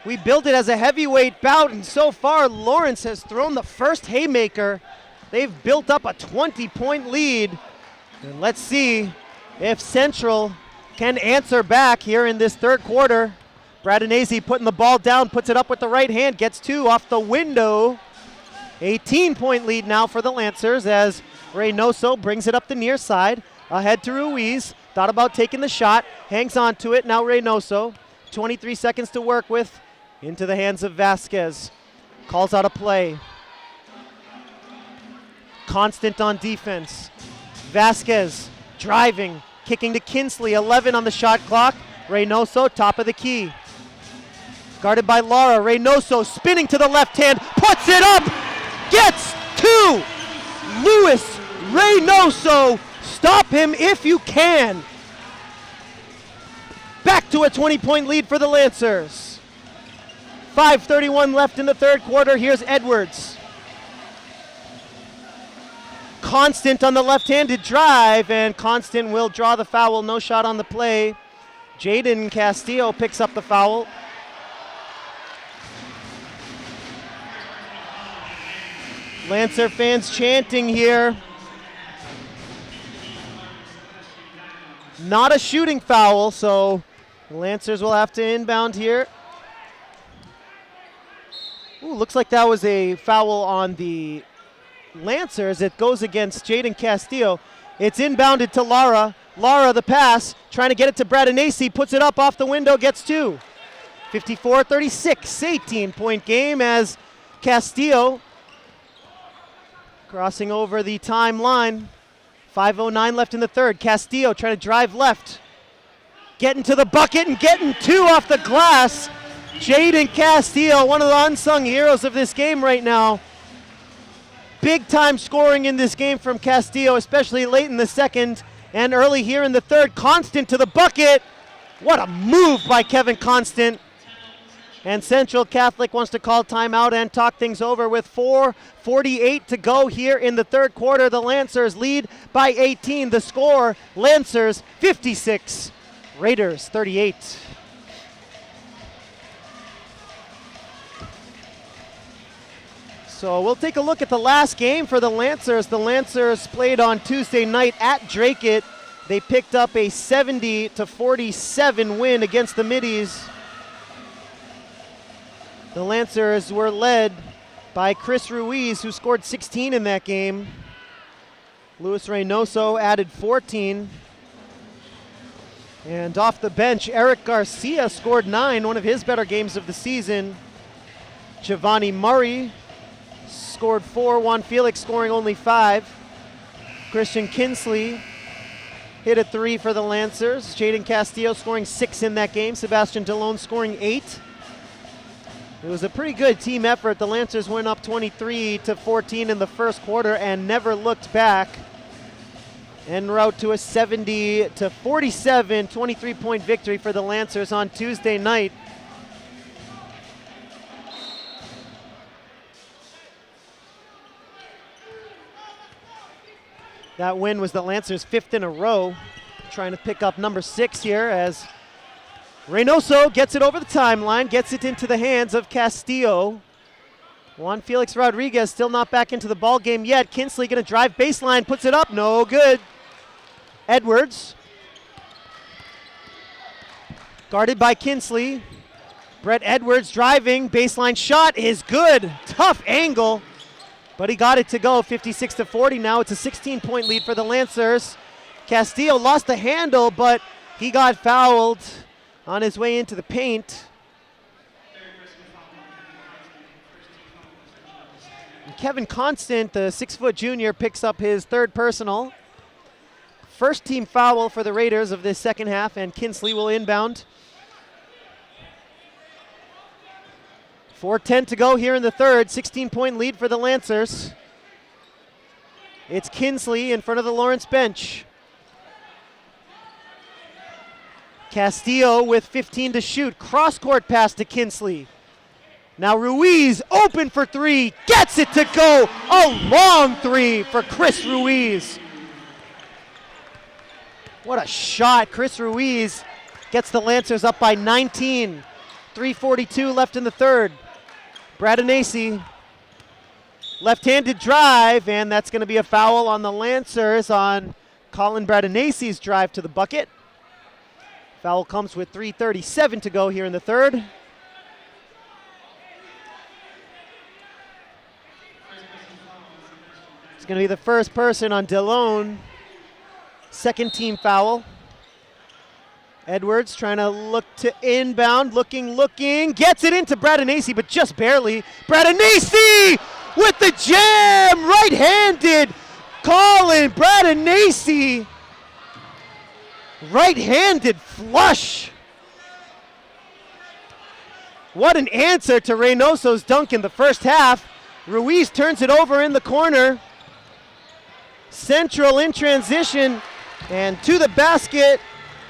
[SPEAKER 1] We built it as a heavyweight bout, and so far Lawrence has thrown the first haymaker. They've built up a 20-point lead. And let's see if Central can answer back here in this third quarter. Bradinese putting the ball down, puts it up with the right hand, gets 2 off the window. 18-point lead now for the Lancers as Reynoso brings it up the near side. Ahead to Ruiz, thought about taking the shot, hangs on to it. Now Reynoso, 23 seconds to work with. Into the hands of Vasquez. Calls out a play. Constant on defense. Vasquez driving, kicking to Kinsley. 11 on the shot clock. Reynoso, top of the key. Guarded by Lara. Reynoso spinning to the left hand. Puts it up. Gets 2. Luis Reynoso. Stop him if you can. Back to a 20-point lead for the Lancers. 5:31 left in the third quarter. Here's Edwards. Constant on the left-handed drive, and Constant will draw the foul. No shot on the play. Jaden Castillo picks up the foul. Lancer fans chanting here. Not a shooting foul, so the Lancers will have to inbound here. Ooh, looks like that was a foul on the Lancers. It goes against Jaden Castillo. It's inbounded to Lara. Lara, the pass, trying to get it to Bradinese, puts it up off the window, gets 2. 54-36, 18-point game as Castillo crossing over the timeline. 5:09 left in the third. Castillo trying to drive left. Getting to the bucket and getting 2 off the glass. Jaden Castillo, one of the unsung heroes of this game right now. Big time scoring in this game from Castillo, especially late in the second and early here in the third. Constant to the bucket. What a move by Kevin Constant. And Central Catholic wants to call timeout and talk things over with 4:48 to go here in the third quarter. The Lancers lead by 18. The score, Lancers 56, Raiders 38. So we'll take a look at the last game for the Lancers. The Lancers played on Tuesday night at Drake. They picked up a 70-47 win against the Middies. The Lancers were led by Chris Ruiz, who scored 16 in that game. Luis Reynoso added 14. And off the bench, Eric Garcia scored 9, one of his better games of the season. Giovanni Murray scored 4, Juan Felix scoring only 5. Christian Kinsley hit a 3 for the Lancers. Jaden Castillo scoring 6 in that game. Sebastian Delone scoring 8. It was a pretty good team effort. The Lancers went up 23-14 in the first quarter and never looked back. En route to a 70-47 23-point victory for the Lancers on Tuesday night. That win was the Lancers' 5th in a row, trying to pick up number 6 here as Reynoso gets it over the timeline, gets it into the hands of Castillo. Juan Felix Rodriguez still not back into the ball game yet. Kinsley going to drive baseline, puts it up, no good. Edwards, guarded by Kinsley. Brett Edwards driving, baseline shot is good. Tough angle, but he got it to go. 56-40 now. It's a 16-point lead for the Lancers. Castillo lost the handle, but he got fouled on his way into the paint. And Kevin Constant, the 6-foot junior, picks up his 3rd personal. First team foul for the Raiders of this second half, and Kinsley will inbound. 4:10 to go here in the third. 16-point lead for the Lancers. It's Kinsley in front of the Lawrence bench. Castillo with 15 to shoot. Cross-court pass to Kinsley. Now Ruiz open for 3. Gets it to go. A long 3 for Chris Ruiz. What a shot. Chris Ruiz gets the Lancers up by 19. 3:42 left in the third. Bradanacy, left-handed drive, and that's going to be a foul on the Lancers on Colin Bradanacy's drive to the bucket. Foul comes with 3:37 to go here in the third. It's going to be the first person on Delone. Second team foul. Edwards trying to look to inbound, looking, gets it into Bradanacy, but just barely. Bradanacy with the jam, right-handed. Colin Bradanacy, right-handed flush. What an answer to Reynoso's dunk in the first half. Ruiz turns it over in the corner. Central in transition, and to the basket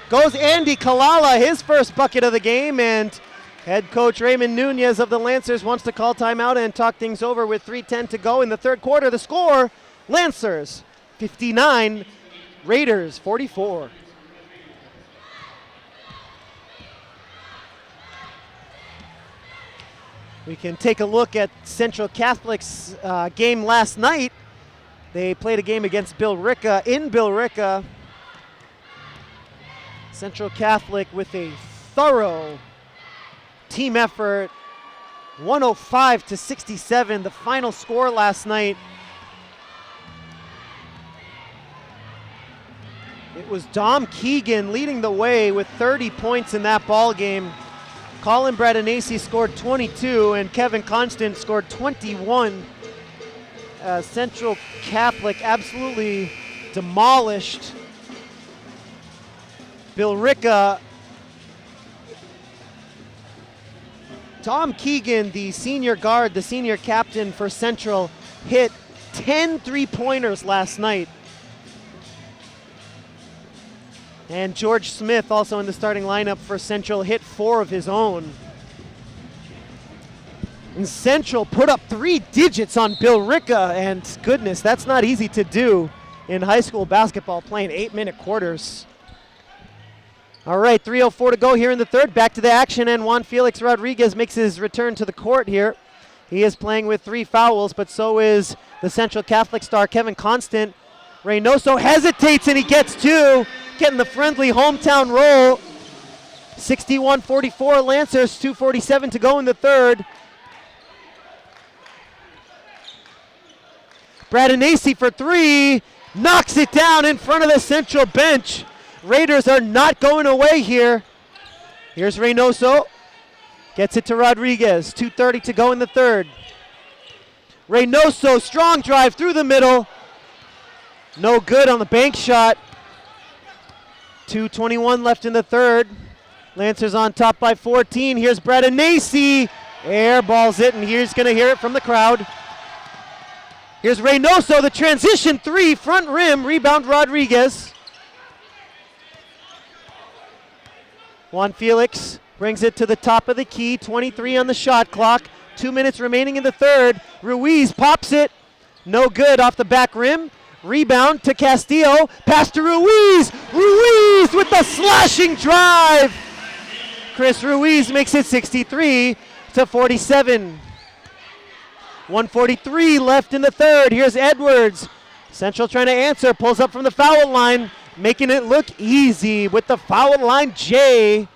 [SPEAKER 1] goes Andy Kalala, his first bucket of the game, and head coach Raymond Nunez of the Lancers wants to call timeout and talk things over with 3:10 to go in the third quarter. The score, Lancers 59, Raiders 44. We can take a look at Central Catholic's game last night. They played a game against Billerica in Billerica. Central Catholic with a thorough team effort, 105-67, the final score last night. It was Dom Keegan leading the way with 30 points in that ball game. Colin Bradanacy scored 22 and Kevin Constant scored 21. Central Catholic absolutely demolished Billerica Tom Keegan, the senior guard, the senior captain for Central, hit 10 3-pointers last night. And George Smith, also in the starting lineup for Central, hit 4 of his own. And Central put up 3 digits on Bill Ricca, and goodness, that's not easy to do in high school basketball, playing 8-minute quarters. All right, 3:04 to go here in the third. Back to the action, and Juan Felix Rodriguez makes his return to the court here. He is playing with 3 fouls, but so is the Central Catholic star Kevin Constant. Reynoso hesitates, and he gets 2, getting the friendly hometown roll. 61-44 Lancers, 2:47 to go in the third. Bradinacci for 3, knocks it down in front of the Central bench. Raiders are not going away here. Here's Reynoso, gets it to Rodriguez, 2:30 to go in the third. Reynoso, strong drive through the middle. No good on the bank shot. 2:21 left in the third. Lancers on top by 14. Here's Bradinacci, airballs it, and he's gonna hear it from the crowd. Here's Reynoso, the transition 3, front rim, rebound Rodriguez. Juan Felix brings it to the top of the key, 23 on the shot clock, 2 minutes remaining in the third. Ruiz pops it, no good off the back rim. Rebound to Castillo, pass to Ruiz. Ruiz with the slashing drive. Chris Ruiz makes it 63-47. 1:43 left in the third. Here's Edwards. Central trying to answer, pulls up from the foul line, making it look easy with the foul line J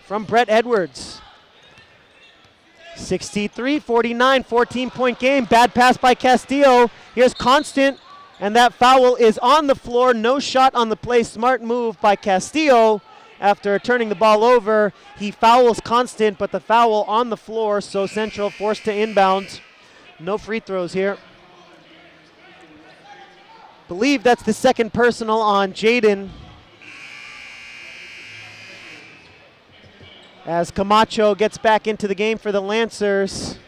[SPEAKER 1] from Brett Edwards. 63-49, 14-point game. Bad pass by Castillo. Here's Constant, and that foul is on the floor. No shot on the play. Smart move by Castillo. After turning the ball over, he fouls Constant, but the foul on the floor, so Central forced to inbound. No free throws here. Believe that's the second personal on Jaden. As Camacho gets back into the game for the Lancers.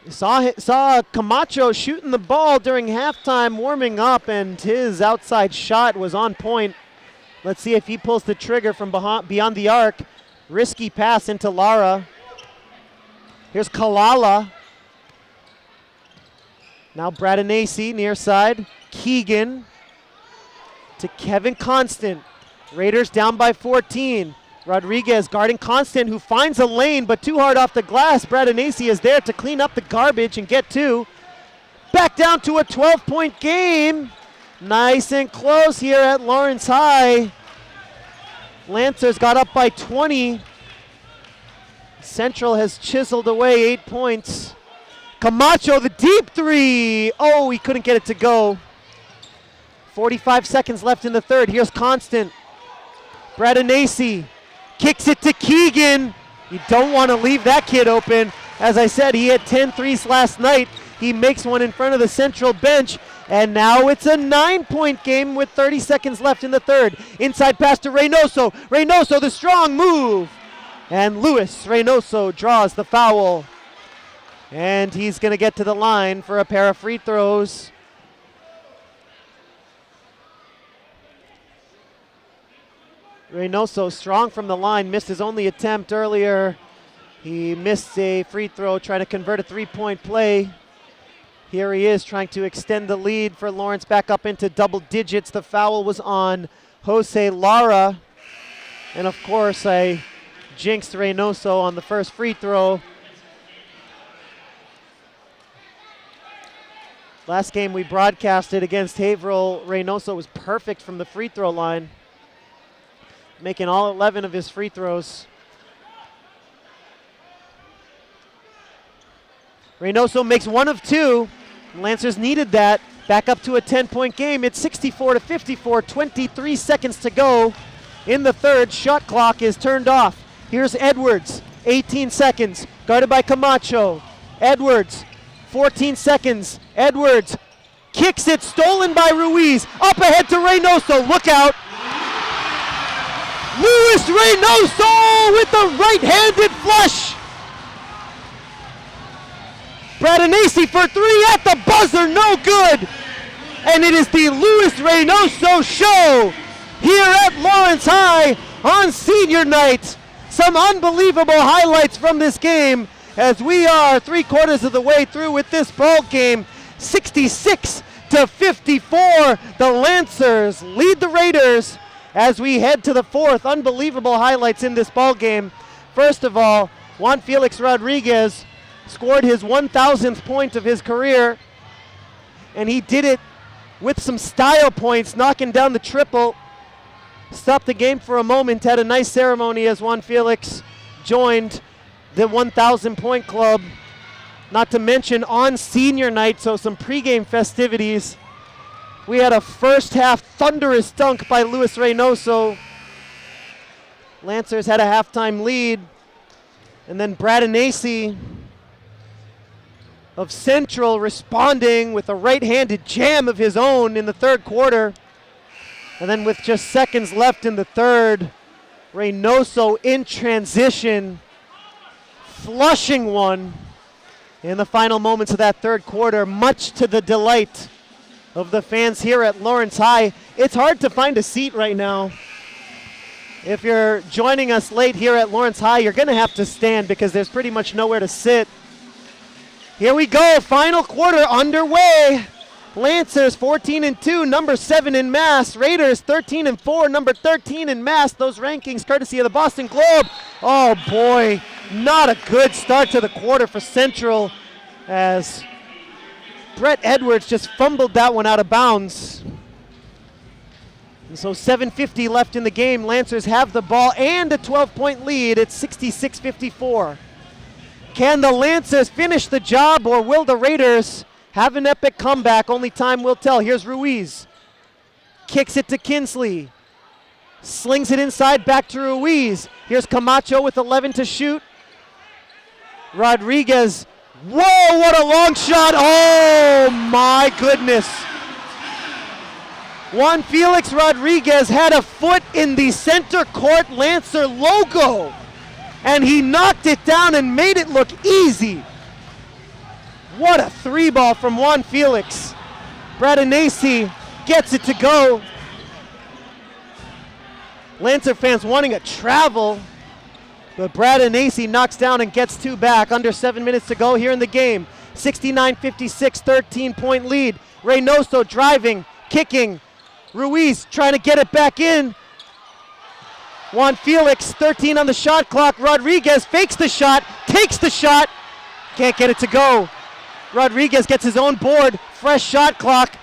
[SPEAKER 1] Saw Camacho shooting the ball during halftime, warming up, and his outside shot was on point. Let's see if he pulls the trigger from beyond the arc. Risky pass into Lara. Here's Kalala. Now Bradinacci near side. Keegan to Kevin Constant. Raiders down by 14. Rodriguez guarding Constant, who finds a lane, but too hard off the glass. Bradinacci is there to clean up the garbage and get 2. Back down to a 12-point game. Nice and close here at Lawrence High. Lancers got up by 20. Central has chiseled away 8 points. Camacho, the deep 3. Oh, he couldn't get it to go. 45 seconds left in the third. Here's Constant. Bradinacci kicks it to Keegan. You don't want to leave that kid open. As I said, he had 10 threes last night. He makes one in front of the Central bench. And now it's a 9-point game with 30 seconds left in the third. Inside pass to Reynoso. Reynoso, the strong move. And Luis Reynoso draws the foul. And he's going to get to the line for a pair of free throws. Reynoso strong from the line, missed his only attempt earlier. He missed a free throw, trying to convert a 3-point play. Here he is trying to extend the lead for Lawrence back up into double digits. The foul was on Jose Lara. And of course, I jinxed Reynoso on the first free throw. Last game we broadcasted against Haverhill, Reynoso was perfect from the free throw line, making all 11 of his free throws. Reynoso makes 1 of 2. Lancers needed that. Back up to a 10-point game. It's 64-54, 23 seconds to go in the third. Shot clock is turned off. Here's Edwards, 18 seconds, guarded by Camacho. Edwards, 14 seconds. Edwards kicks it, stolen by Ruiz. Up ahead to Reynoso, look out. Luis Reynoso with the right-handed flush. Bradinesi for three at the buzzer, no good. And it is the Luis Reynoso show here at Lawrence High on senior night. Some unbelievable highlights from this game as we are 3/4 of the way through with this ball game. 66-54, the Lancers lead the Raiders as we head to the fourth. Unbelievable highlights in this ball game. First of all, Juan Felix Rodriguez scored his 1,000th point of his career, and he did it with some style points, knocking down the triple. Stopped the game for a moment, had a nice ceremony as Juan Felix joined the 1,000 point club. Not to mention on senior night, so some pregame festivities. We had a first half thunderous dunk by Luis Reynoso. Lancers had a halftime lead. And then Bradinesi of Central responding with a right-handed jam of his own in the third quarter. And then with just seconds left in the third, Reynoso in transition, flushing one in the final moments of that third quarter, much to the delight of the fans here at Lawrence High. It's hard to find a seat right now. If you're joining us late here at Lawrence High, you're going to have to stand because there's pretty much nowhere to sit. Here we go, final quarter underway. Lancers 14-2, number 7 in mass. Raiders 13-4, number 13 in mass. Those rankings courtesy of the Boston Globe. Oh boy, not a good start to the quarter for Central as Brett Edwards just fumbled that one out of bounds. And so 7:50 left in the game. Lancers have the ball and a 12-point lead. It's 66-54. Can the Lancers finish the job, or will the Raiders have an epic comeback? Only time will tell. Here's Ruiz. Kicks it to Kinsley. Slings it inside back to Ruiz. Here's Camacho with 11 to shoot. Rodriguez. Whoa, what a long shot. Oh my goodness. Juan Felix Rodriguez had a foot in the center court Lancer logo, and he knocked it down and made it look easy. What a three ball from Juan Felix. Bradinesi gets it to go. Lancer fans wanting a travel, but Bradinesi knocks down and gets two back. Under 7 minutes to go here in the game. 69-56, 13-point lead. Reynoso driving, kicking. Ruiz trying to get it back in. Juan Felix, 13 on the shot clock. Rodriguez fakes the shot, takes the shot, can't get it to go. Rodriguez gets his own board, fresh shot clock.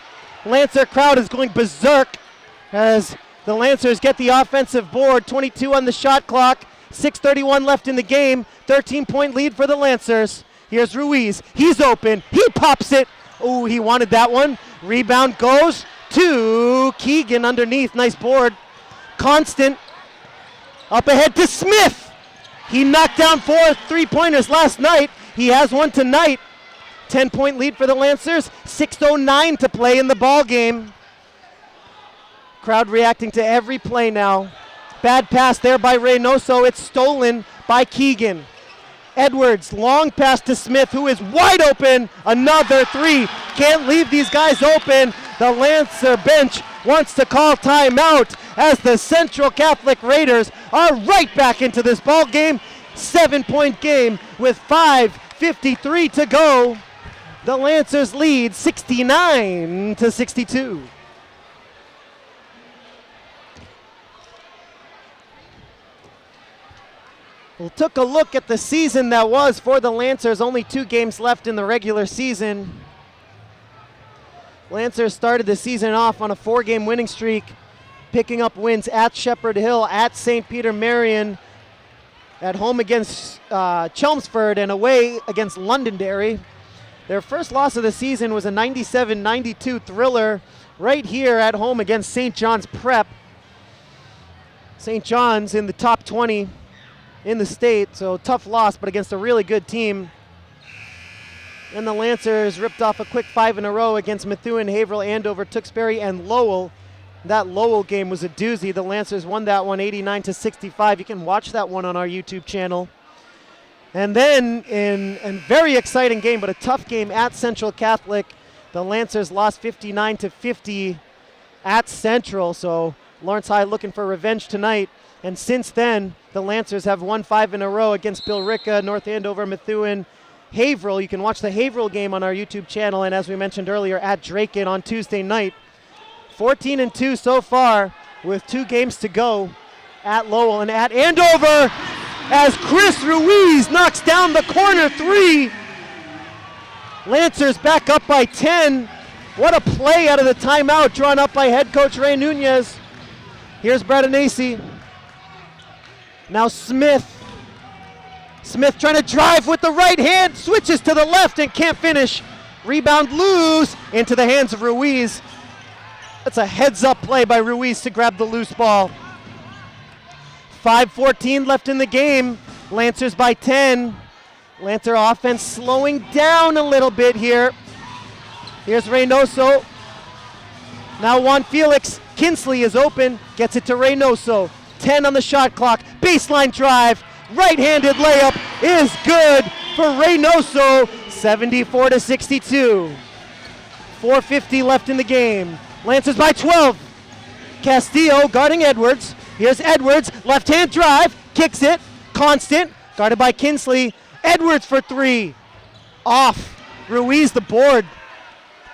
[SPEAKER 1] Lancer crowd is going berserk as the Lancers get the offensive board. 22 on the shot clock, 6:31 left in the game. 13-point lead for the Lancers. Here's Ruiz, he's open, he pops it. Oh, he wanted that one. Rebound goes to Keegan underneath, nice board. Constant, up ahead to Smith. He knocked down 4 3-pointers last night. He has one tonight. 10-point lead for the Lancers. 6:09 to play in the ball game. Crowd reacting to every play now. Bad pass there by Reynoso. It's stolen by Keegan. Edwards, long pass to Smith, who is wide open. Another three. Can't leave these guys open. The Lancer bench wants to call timeout as the Central Catholic Raiders are right back into this ball game. 7-point game with 5:53 to go. The Lancers lead 69-62. We took a look at the season that was for the Lancers. Only 2 games left in the regular season. Lancers started the season off on a 4-game winning streak, picking up wins at Shepherd Hill, at St. Peter Marion, at home against Chelmsford, and away against Londonderry. Their first loss of the season was a 97-92 thriller right here at home against St. John's Prep. St. John's in the top 20 in the state, so tough loss, but against a really good team. And the Lancers ripped off a quick 5 in a row against Methuen, Haverhill, Andover, Tewksbury, and Lowell. That Lowell game was a doozy. The Lancers won that one 89-65. You can watch that one on our YouTube channel. And then in a very exciting game, but a tough game at Central Catholic, the Lancers lost 59-50 at Central. So Lawrence High looking for revenge tonight. And since then, the Lancers have won 5 in a row against Billerica, North Andover, Methuen, Haverhill. You can watch the Haverhill game on our YouTube channel, and as we mentioned earlier, at Draken on Tuesday night. 14-2 so far with 2 games to go at Lowell and at Andover as Chris Ruiz knocks down the corner 3. Lancers back up by 10. What a play out of the timeout drawn up by head coach Ray Nunez. Here's Bradanacy. Now Smith. Smith trying to drive with the right hand, switches to the left and can't finish. Rebound loose into the hands of Ruiz. That's a heads-up play by Ruiz to grab the loose ball. 5:14 left in the game. Lancers by 10. Lancer offense slowing down a little bit here. Here's Reynoso. Now Juan Felix. Kinsley is open, gets it to Reynoso. 10 on the shot clock. Baseline drive. Right-handed layup is good for Reynoso. 74-62. 4:50 left in the game. Lancers by 12. Castillo guarding Edwards. Here's Edwards, left-hand drive, kicks it. Constant, guarded by Kinsley. Edwards for 3. Off. Ruiz the board.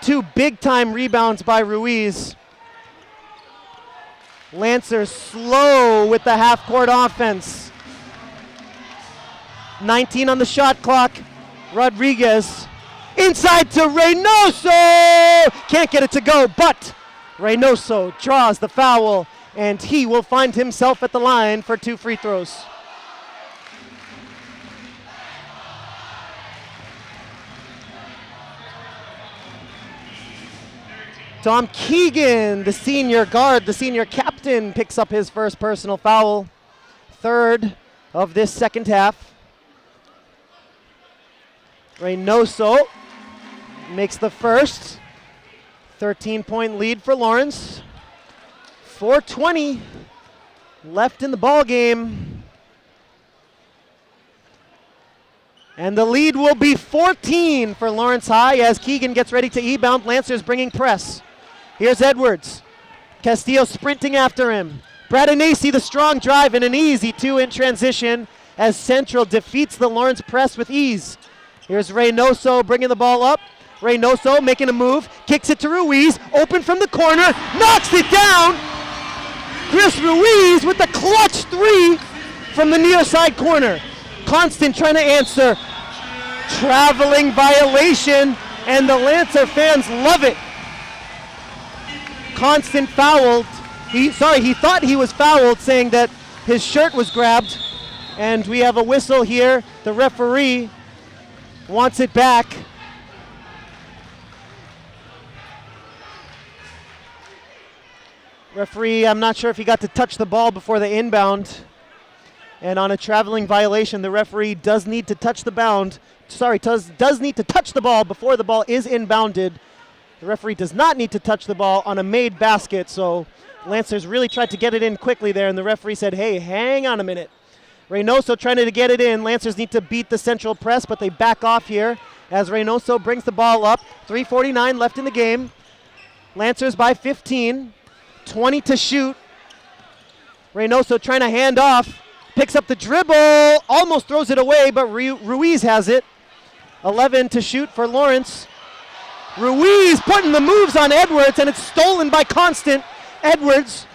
[SPEAKER 1] 2 big-time rebounds by Ruiz. Lancers slow with the half-court offense. 19 on the shot clock. Rodriguez. Inside to Reynoso! Can't get it to go, but Reynoso draws the foul, and he will find himself at the line for 2 free throws. Tom Keegan, the senior guard, the senior captain, picks up his first personal foul. 3rd of this second half. Reynoso makes the first. 13-point lead for Lawrence. 4:20 left in the ball game. And the lead will be 14 for Lawrence High as Keegan gets ready to e-bound. Lancers bringing press. Here's Edwards. Castillo sprinting after him. Bradanacy the strong drive and an easy 2 in transition as Central defeats the Lawrence press with ease. Here's Reynoso bringing the ball up. Reynoso making a move, kicks it to Ruiz, open from the corner, knocks it down. Chris Ruiz with the clutch 3 from the near side corner. Constant trying to answer. Traveling violation, and the Lancer fans love it. Constant fouled. He thought he was fouled, saying that his shirt was grabbed. And we have a whistle here. The referee wants it back. Referee, I'm not sure if he got to touch the ball before the inbound. And on a traveling violation, the referee does need to touch the does need to touch the ball before the ball is inbounded. The referee does not need to touch the ball on a made basket, so Lancers really tried to get it in quickly there, and the referee said, hey, hang on a minute. Reynoso trying to get it in. Lancers need to beat the Central press, but they back off here as Reynoso brings the ball up. 3:49 left in the game. Lancers by 15. 20 to shoot. Reynoso trying to hand off. Picks up the dribble. Almost throws it away, but Ruiz has it. 11 to shoot for Lawrence. Ruiz putting the moves on Edwards, and it's stolen by Constant. Edwards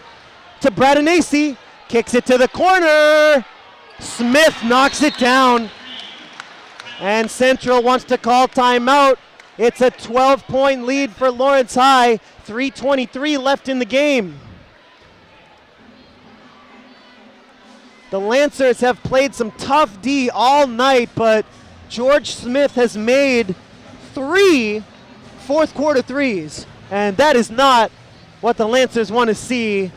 [SPEAKER 1] to Bradanacy. Kicks it to the corner. Smith knocks it down. And Central wants to call timeout. It's a 12-point lead for Lawrence High. 3:23 left in the game. The Lancers have played some tough D all night, but George Smith has made 3 fourth-quarter threes, and that is not what the Lancers want to see.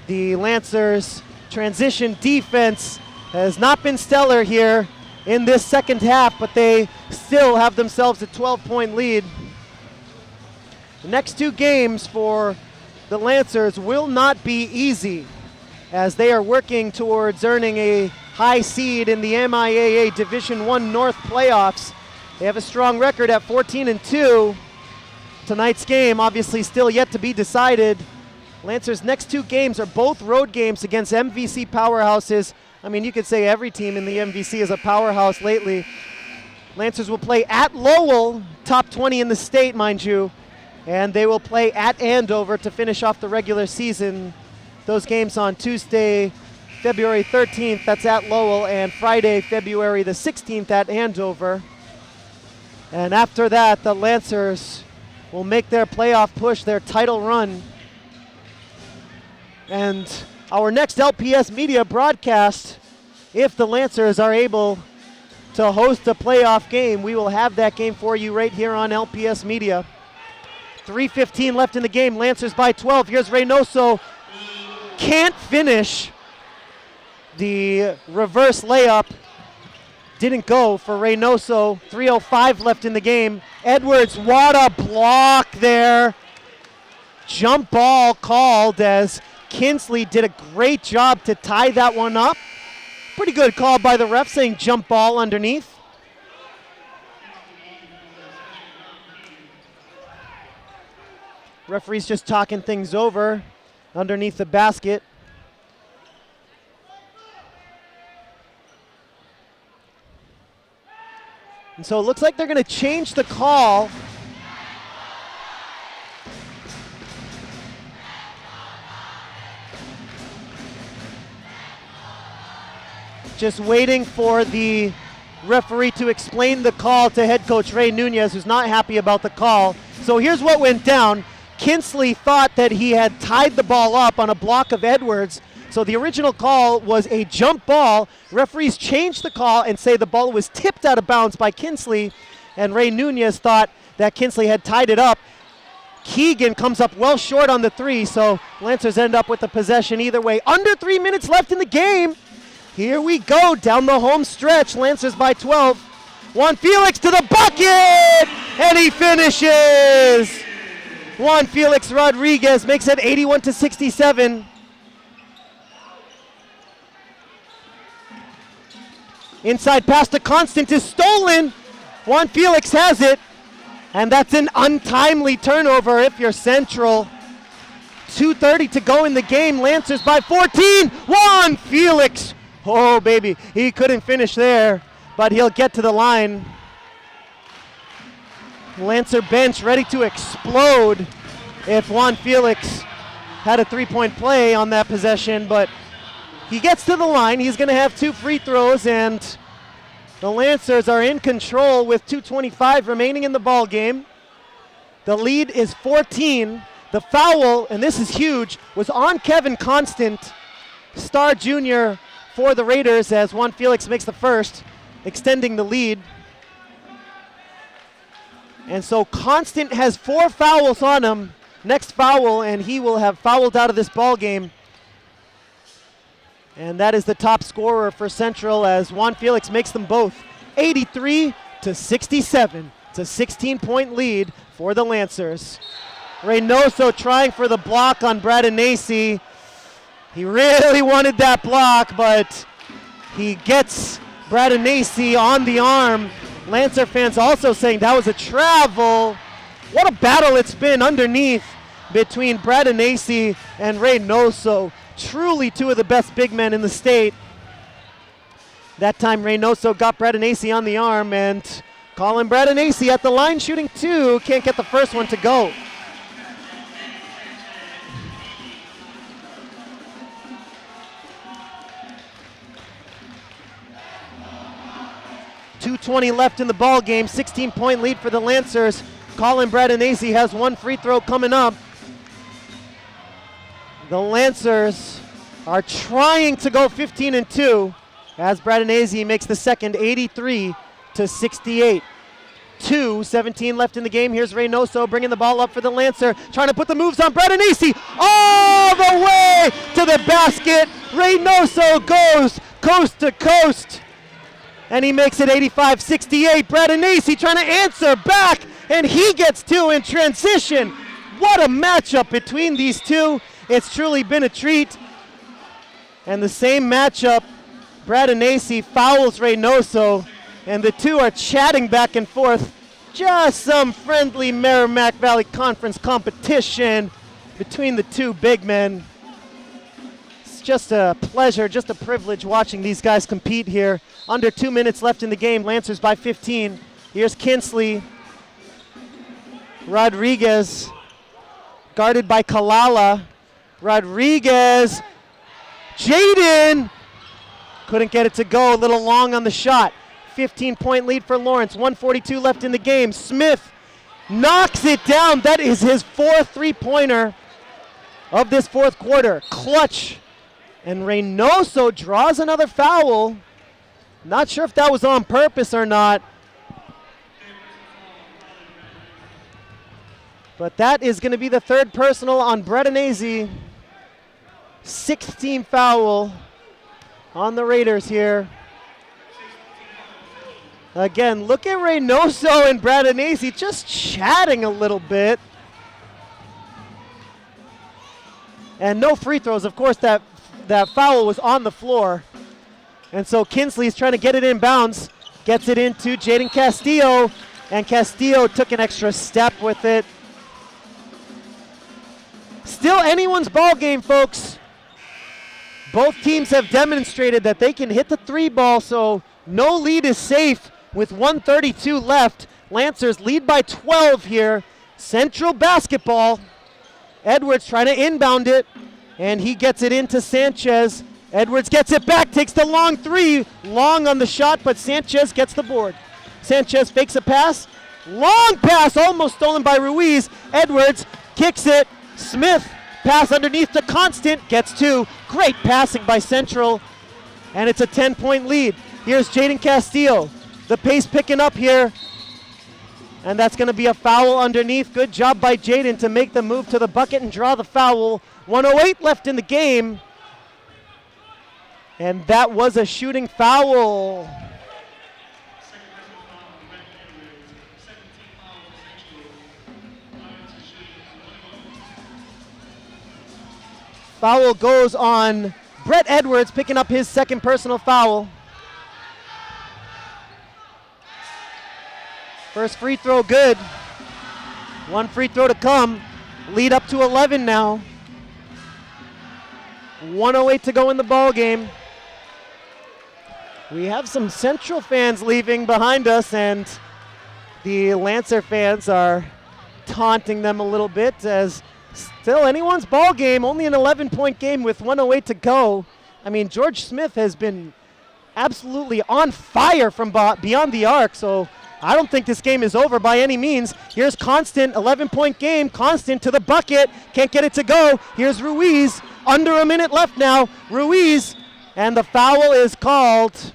[SPEAKER 1] The Lancers' transition defense has not been stellar here in this second half, but they still have themselves a 12-point lead. The next 2 games for the Lancers will not be easy, as they are working towards earning a high seed in the MIAA Division I North playoffs. They have a strong record at 14-2. Tonight's game obviously still yet to be decided. Lancers' next 2 games are both road games against MVC powerhouses. I mean, you could say every team in the MVC is a powerhouse lately. Lancers will play at Lowell, top 20 in the state, mind you, and they will play at Andover to finish off the regular season. Those games on Tuesday, February 13th, that's at Lowell, and Friday, February the 16th at Andover. And after that, the Lancers will make their playoff push, their title run. And our next LPS media broadcast, if the Lancers are able to host a playoff game, we will have that game for you right here on LPS Media. 3:15 left in the game, Lancers by 12. Here's Reynoso. Can't finish. The reverse layup didn't go for Reynoso. 3:05 left in the game. Edwards, what a block there. Jump ball called as Kinsley did a great job to tie that one up. Pretty good call by the ref saying jump ball underneath. Referee's just talking things over underneath the basket. And so it looks like they're going to change the call. Just waiting for the referee to explain the call to head coach Ray Nunez, who's not happy about the call. So here's what went down. Kinsley thought that he had tied the ball up on a block of Edwards. So the original call was a jump ball. Referees changed the call and say the ball was tipped out of bounds by Kinsley, and Ray Nunez thought that Kinsley had tied it up. Keegan comes up well short on the 3, so Lancers end up with the possession either way. Under 3 minutes left in the game. Here we go down the home stretch. Lancers by 12. Juan Felix to the bucket, and he finishes. Juan Felix Rodriguez makes it 81-67. Inside pass to Constant is stolen. Juan Felix has it, and that's an untimely turnover if you're Central. 2:30 to go in the game. Lancers by 14. Juan Felix. Oh, baby, he couldn't finish there, but he'll get to the line. Lancer bench ready to explode if Juan Felix had a 3-point play on that possession, but he gets to the line. He's going to have 2 free throws, and the Lancers are in control with 2:25 remaining in the ball game. The lead is 14. The foul, and this is huge, was on Kevin Constant, star junior for the Raiders, as Juan Felix makes the first, extending the lead. And so Constant has 4 fouls on him. Next foul, and he will have fouled out of this ball game. And that is the top scorer for Central, as Juan Felix makes them both. 83-67. It's a 16-point lead for the Lancers. Reynoso trying for the block on Bradonesi. He really wanted that block, but he gets Bradonesi on the arm. Lancer fans also saying that was a travel. What a battle it's been underneath between Bradonesi and Reynoso. Truly 2 of the best big men in the state. That time Reynoso got Bradonesi on the arm, and Colin Bradonesi at the line shooting 2. Can't get the first one to go. .220 left in the ball game. 16-point lead for the Lancers. Colin Bradonesi has 1 free throw coming up. The Lancers are trying to go 15-2 as Bradonesi makes the second, 83-68. 2:17 left in the game. Here's Reynoso bringing the ball up for the Lancer, trying to put the moves on Bradonesi all the way to the basket. Reynoso goes coast to coast, and he makes it 85-68. Bradonesi trying to answer back, and he gets 2 in transition. What a matchup between these two. It's truly been a treat. And the same matchup Bradinesi fouls Reynoso, and the two are chatting back and forth. Just some friendly Merrimack Valley Conference competition between the two big men. It's just a pleasure, just a privilege watching these guys compete here. Under 2 minutes left in the game, Lancers by 15. Here's Kinsley. Rodriguez, guarded by Kalala. Rodriguez, Jaden, couldn't get it to go, a little long on the shot. 15-point lead for Lawrence, 1:42 left in the game. Smith knocks it down. That is his fourth three-pointer of this fourth quarter. Clutch. And Reynoso draws another foul. Not sure if that was on purpose or not. But that is going to be the third personal on Bradinesi. 16 foul on the Raiders here. Again, look at Reynoso and Bradinesi just chatting a little bit. And no free throws. Of course, that foul was on the floor. And so Kinsley's trying to get it in bounds. Gets it into Jaden Castillo. And Castillo took an extra step with it. Still anyone's ball game, folks. Both teams have demonstrated that they can hit the three ball, so no lead is safe with 1:32 left. Lancers lead by 12 here. Central basketball. Edwards trying to inbound it, and he gets it into Sanchez. Edwards gets it back, takes the long three. Long on the shot, but Sanchez gets the board. Sanchez fakes a pass. Long pass, almost stolen by Ruiz. Edwards kicks it. Smith, pass underneath to Constant, gets two. Great passing by Central, and it's a 10-point lead. Here's Jaden Castillo. The pace picking up here, and that's going to be a foul underneath. Good job by Jaden to make the move to the bucket and draw the foul. 1:08 left in the game, and that was a shooting foul. Foul goes on Brett Edwards, picking up his second personal foul. First free throw good. One free throw to come. Lead up to 11 now. 1:08 to go in the ball game. We have some Central fans leaving behind us, and the Lancer fans are taunting them a little bit as still anyone's ball game, only an 11-point game with 1:08 to go. I mean, George Smith has been absolutely on fire from beyond the arc, so I don't think this game is over by any means. Here's Constant, 11-point game. Constant to the bucket, can't get it to go. Here's Ruiz, under a minute left now. Ruiz, and the foul is called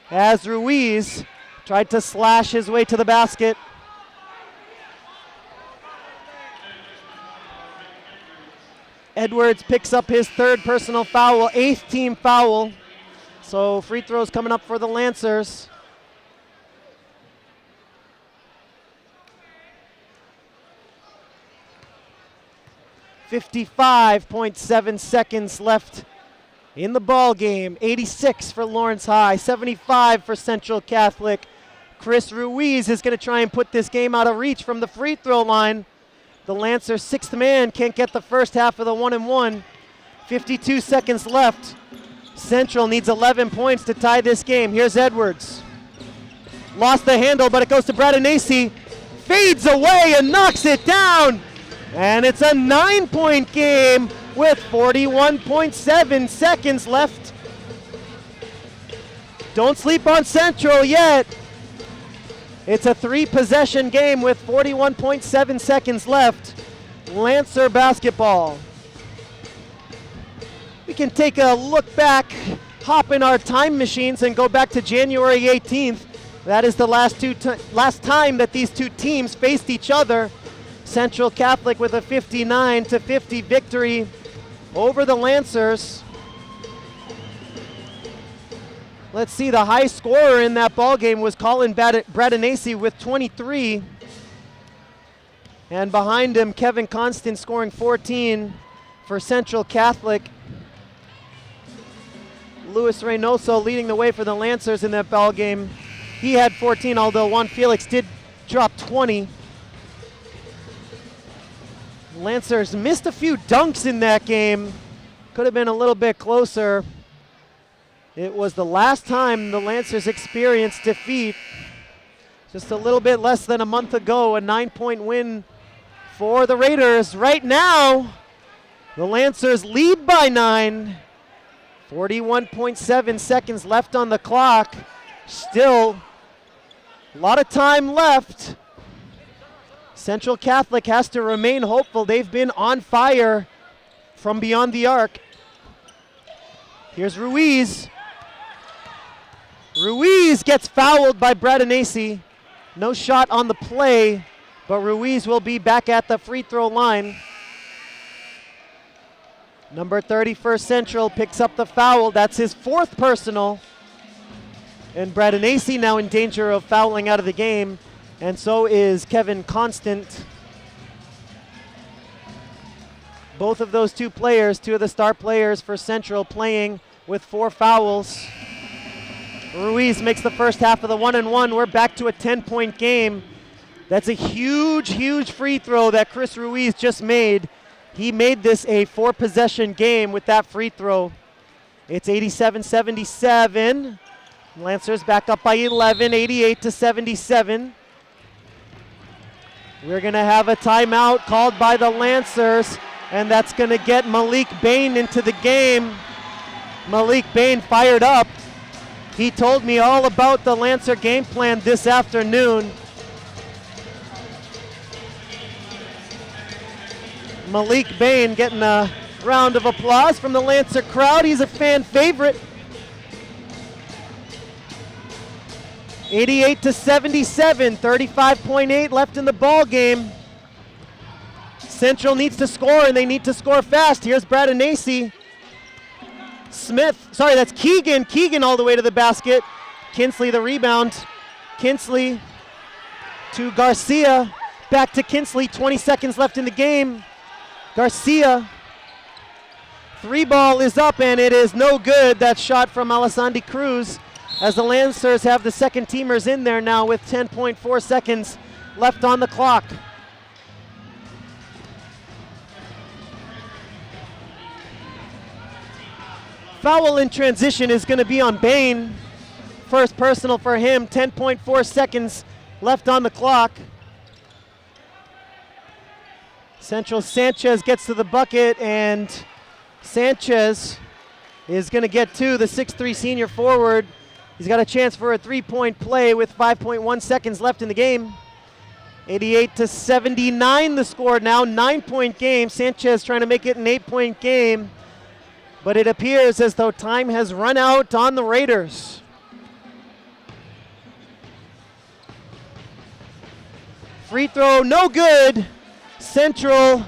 [SPEAKER 1] as Ruiz tried to slash his way to the basket. Edwards picks up his third personal foul, 8th team foul. So free throws coming up for the Lancers. .7 seconds left in the ball game. 86 for Lawrence High, 75 for Central Catholic. Chris Ruiz is going to try and put this game out of reach from the free throw line. The Lancers' sixth man can't get the first half of the 1-and-1. 52 seconds left. Central needs 11 points to tie this game. Here's Edwards. Lost the handle, but it goes to Bradinesi. Fades away and knocks it down. And it's a 9-point game with 41.7 seconds left. Don't sleep on Central yet. It's a 3-possession game with 41.7 seconds left. Lancer basketball. We can take a look back, hop in our time machines and go back to January 18th. That is the last time that these two teams faced each other. Central Catholic with a 59-50 victory over the Lancers. Let's see, the high scorer in that ball game was Colin Bradinesi with 23. And behind him, Kevin Constant scoring 14 for Central Catholic. Luis Reynoso leading the way for the Lancers in that ball game. He had 14, although Juan Felix did drop 20. Lancers missed a few dunks in that game. Could have been a little bit closer. It was the last time the Lancers experienced defeat. Just a little bit less than a month ago, a 9-point win for the Raiders. Right now, the Lancers lead by 9. 41.7 seconds left on the clock. Still a lot of time left. Central Catholic has to remain hopeful. They've been on fire from beyond the arc. Here's Ruiz. Ruiz gets fouled by Bradinesi. No shot on the play, but Ruiz will be back at the free throw line. Number 31st Central picks up the foul. That's his 4th personal. And Bradinesi now in danger of fouling out of the game. And so is Kevin Constant. Both of those two players, two of the star players for Central, playing with 4 fouls. Ruiz makes the first half of the 1-1. We're back to a 10-point game. That's a huge, huge free throw that Chris Ruiz just made. He made this a 4-possession game with that free throw. It's 87-77. Lancers back up by 11, 88-77. We're going to have a timeout called by the Lancers, and that's going to get Malik Bain into the game. Malik Bain fired up. He told me all about the Lancer game plan this afternoon. Malik Bain getting a round of applause from the Lancer crowd. He's a fan favorite. 88-77, 35.8 left in the ball game. Central needs to score, and they need to score fast. Here's Bradinesi. That's Keegan. Keegan all the way to the basket. Kinsley the rebound. Kinsley to Garcia. Back to Kinsley, 20 seconds left in the game. Garcia. 3 ball is up, and it is no good. That shot from Alessandri Cruz, as the Lancers have the second teamers in there now with 10.4 seconds left on the clock. Foul in transition is going to be on Bain. First personal for him, 10.4 seconds left on the clock. Central Sanchez gets to the bucket, and Sanchez is going to get to the 6'3 senior forward. He's got a chance for a 3-point play with 5.1 seconds left in the game. 88-79 the score now, 9-point game. Sanchez trying to make it an 8-point game, but it appears as though time has run out on the Raiders. Free throw, no good. Central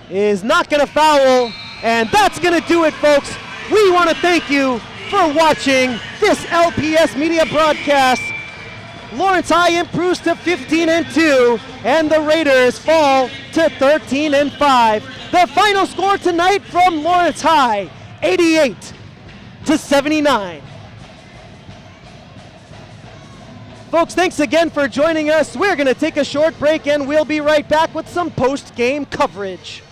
[SPEAKER 1] is not going to foul, and that's going to do it, folks. We want to thank you for watching this LPS Media broadcast. Lawrence High improves to 15-2, and the Raiders fall to 13-5. The final score tonight from Lawrence High, 88-79. Folks, thanks again for joining us. We're going to take a short break, and we'll be right back with some post-game coverage.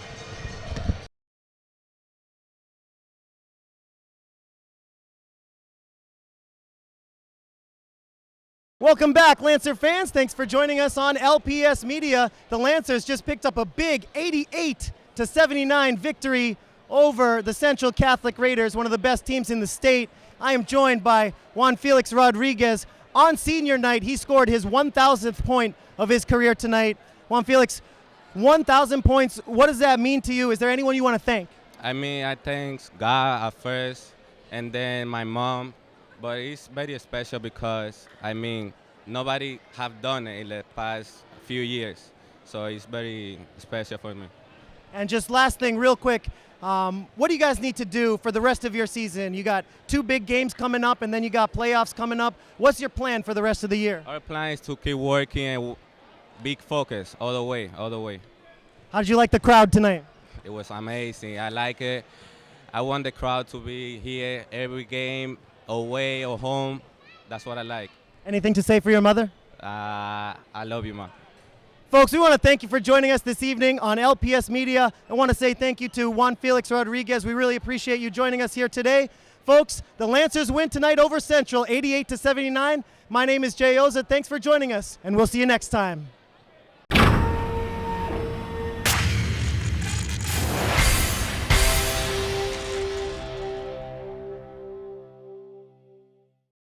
[SPEAKER 1] Welcome back, Lancer fans. Thanks for joining us on LPS Media. The Lancers just picked up a big 88-79 victory over the Central Catholic Raiders, one of the best teams in the state. I am joined by Juan Felix Rodriguez. On senior night, he scored his 1,000th point of his career tonight. Juan Felix, 1,000 points, what does that mean to you? Is there anyone you want to thank?
[SPEAKER 6] I mean, I thank God at first, and then my mom. But it's very special because, I mean, nobody have done it in the past few years. So it's very special for me.
[SPEAKER 1] And just last thing, real quick, what do you guys need to do for the rest of your season? You got 2 big games coming up, and then you got playoffs coming up. What's your plan for the rest of the year?
[SPEAKER 6] Our plan is to keep working and big focus all the way, all the way.
[SPEAKER 1] How did you like the crowd tonight?
[SPEAKER 6] It was amazing. I like it. I want the crowd to be here every game, away or home. That's what I like.
[SPEAKER 1] Anything to say for your mother?
[SPEAKER 6] I love you, Mom.
[SPEAKER 1] Folks, we want to thank you for joining us this evening on LPS Media. I want to say thank you to Juan Felix Rodriguez. We really appreciate you joining us here today. Folks, the Lancers win tonight over Central, 88-79. My name is Jay Oza. Thanks for joining us, and we'll see you next time.